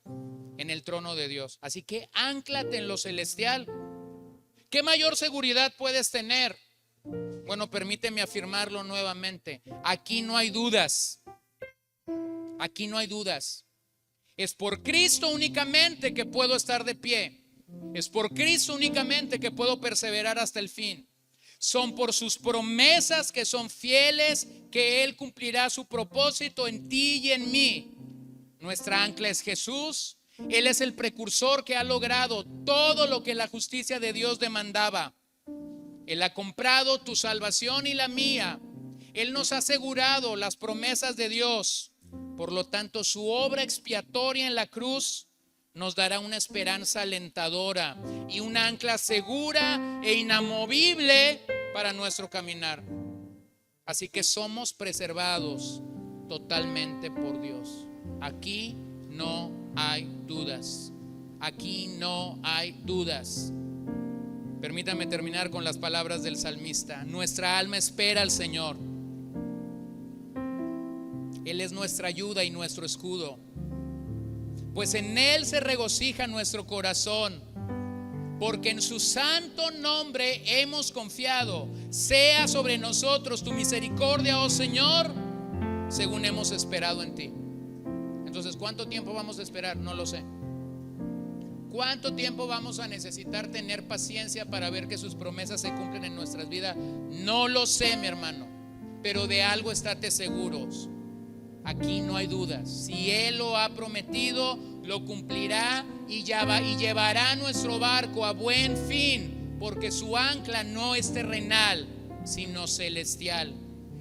en el trono de Dios. Así que ánclate en lo celestial. ¿Qué mayor seguridad puedes tener? Bueno, permíteme afirmarlo nuevamente. Aquí no hay dudas. Aquí no hay dudas. Es por Cristo únicamente que puedo estar de pie. Es por Cristo únicamente que puedo perseverar hasta el fin. Son por sus promesas que son fieles que Él cumplirá su propósito en ti y en mí. Nuestra ancla es Jesús. Él es el precursor que ha logrado todo lo que la justicia de Dios demandaba. Él ha comprado tu salvación y la mía. Él nos ha asegurado las promesas de Dios. Por lo tanto, su obra expiatoria en la cruz nos dará una esperanza alentadora y una ancla segura e inamovible para nuestro caminar. Así que somos preservados totalmente por Dios. Aquí no hay dudas. Aquí no hay dudas. Permítame terminar con las palabras del salmista. Nuestra alma espera al Señor. Él es nuestra ayuda y nuestro escudo. Pues en Él se regocija nuestro corazón, porque en su santo nombre hemos confiado. Sea sobre nosotros tu misericordia, oh Señor, según hemos esperado en ti. Entonces, ¿cuánto tiempo vamos a esperar? No lo sé. ¿Cuánto tiempo vamos a necesitar tener paciencia para ver que sus promesas se cumplen en nuestras vidas? No lo sé, mi hermano, pero de algo estate seguros. Aquí no hay dudas. Si Él lo ha prometido, lo cumplirá y llevará nuestro barco a buen fin, porque su ancla no es terrenal, sino celestial.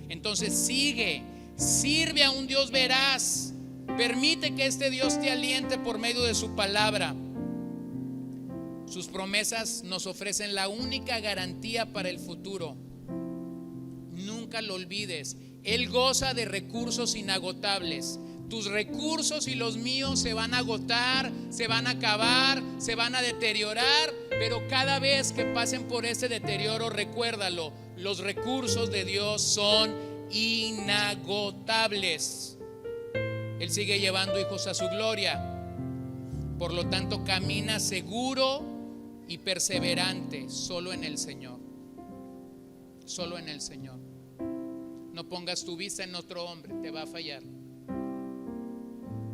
Entonces sirve a un Dios veraz. Permite que este Dios te aliente por medio de su palabra. Sus promesas nos ofrecen la única garantía para el futuro. Nunca lo olvides. Él goza de recursos inagotables. Tus recursos y los míos se van a agotar, se van a acabar, se van a deteriorar, pero cada vez que pasen por ese deterioro, recuérdalo, los recursos de Dios son inagotables. Él sigue llevando hijos a su gloria. Por lo tanto, camina seguro y perseverante solo en el Señor. Solo en el Señor. No pongas tu vista en otro hombre, te va a fallar.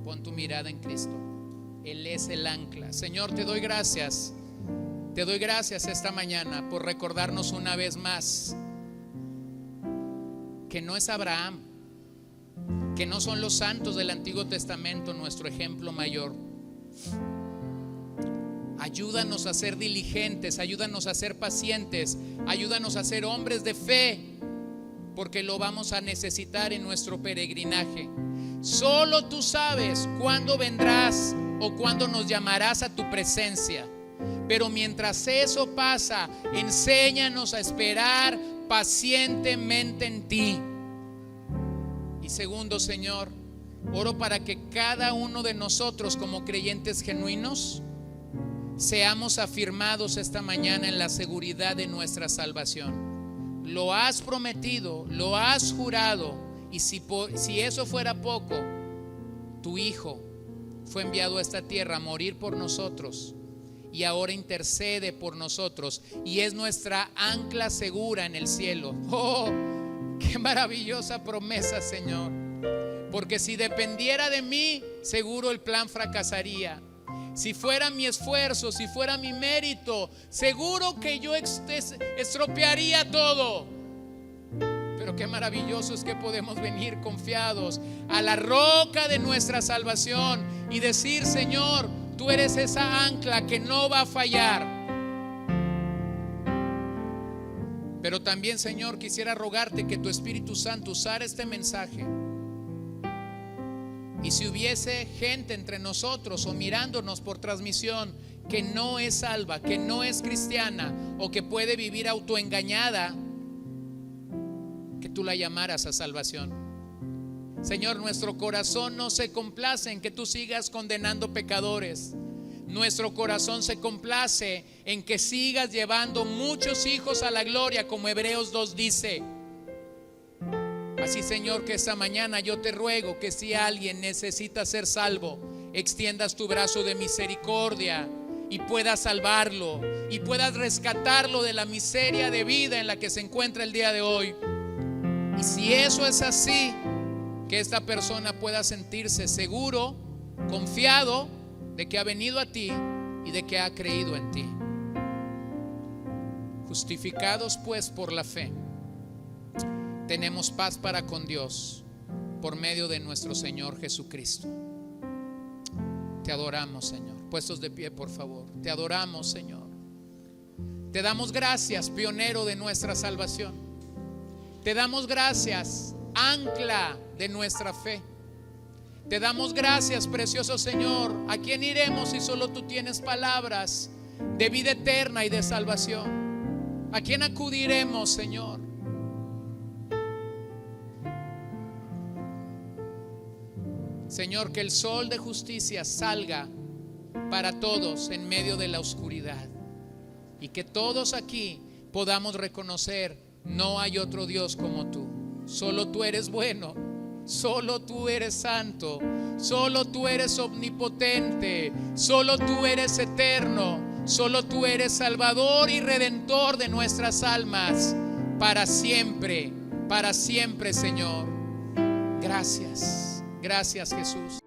Pon tu mirada en Cristo. Él es el ancla. Señor, te doy gracias. Te doy gracias esta mañana por recordarnos una vez más que no es Abraham, que no son los santos del Antiguo Testamento nuestro ejemplo mayor. Ayúdanos a ser diligentes, ayúdanos a ser pacientes, ayúdanos a ser hombres de fe, porque lo vamos a necesitar en nuestro peregrinaje. Solo tú sabes cuándo vendrás o cuándo nos llamarás a tu presencia. Pero mientras eso pasa, enséñanos a esperar pacientemente en ti. Y segundo, Señor, oro para que cada uno de nosotros como creyentes genuinos seamos afirmados esta mañana en la seguridad de nuestra salvación. Lo has prometido, lo has jurado, y si eso fuera poco, tu Hijo fue enviado a esta tierra a morir por nosotros y ahora intercede por nosotros y es nuestra ancla segura en el cielo. ¡Oh, qué maravillosa promesa, Señor! Porque si dependiera de mí, seguro el plan fracasaría. Si fuera mi esfuerzo, si fuera mi mérito, seguro que yo estropearía todo. Pero qué maravilloso es que podemos venir confiados a la roca de nuestra salvación y decir: Señor, tú eres esa ancla que no va a fallar. Pero también, Señor, quisiera rogarte que tu Espíritu Santo usara este mensaje. Y si hubiese gente entre nosotros o mirándonos por transmisión que no es salva, que no es cristiana o que puede vivir autoengañada, que tú la llamaras a salvación. Señor, nuestro corazón no se complace en que tú sigas condenando pecadores. Nuestro corazón se complace en que sigas llevando muchos hijos a la gloria, como Hebreos 2 dice. Así, Señor, que esta mañana yo te ruego que si alguien necesita ser salvo, extiendas tu brazo de misericordia y puedas salvarlo y puedas rescatarlo de la miseria de vida en la que se encuentra el día de hoy. Y si eso es así, que esta persona pueda sentirse seguro, confiado de que ha venido a ti y de que ha creído en ti. Justificados pues por la fe, tenemos paz para con Dios por medio de nuestro Señor Jesucristo. Te adoramos, Señor. Puestos de pie, por favor. Te adoramos, Señor. Te damos gracias, pionero de nuestra salvación. Te damos gracias, ancla de nuestra fe. Te damos gracias, precioso Señor. ¿A quién iremos si solo tú tienes palabras de vida eterna y de salvación? ¿A quién acudiremos, Señor? Señor, que el sol de justicia salga para todos en medio de la oscuridad y que todos aquí podamos reconocer: no hay otro Dios como tú. Solo tú eres bueno, Solo tú eres santo, solo tú eres omnipotente, solo tú eres eterno, solo tú eres Salvador y Redentor de nuestras almas, para siempre, Señor. Gracias, gracias, Jesús.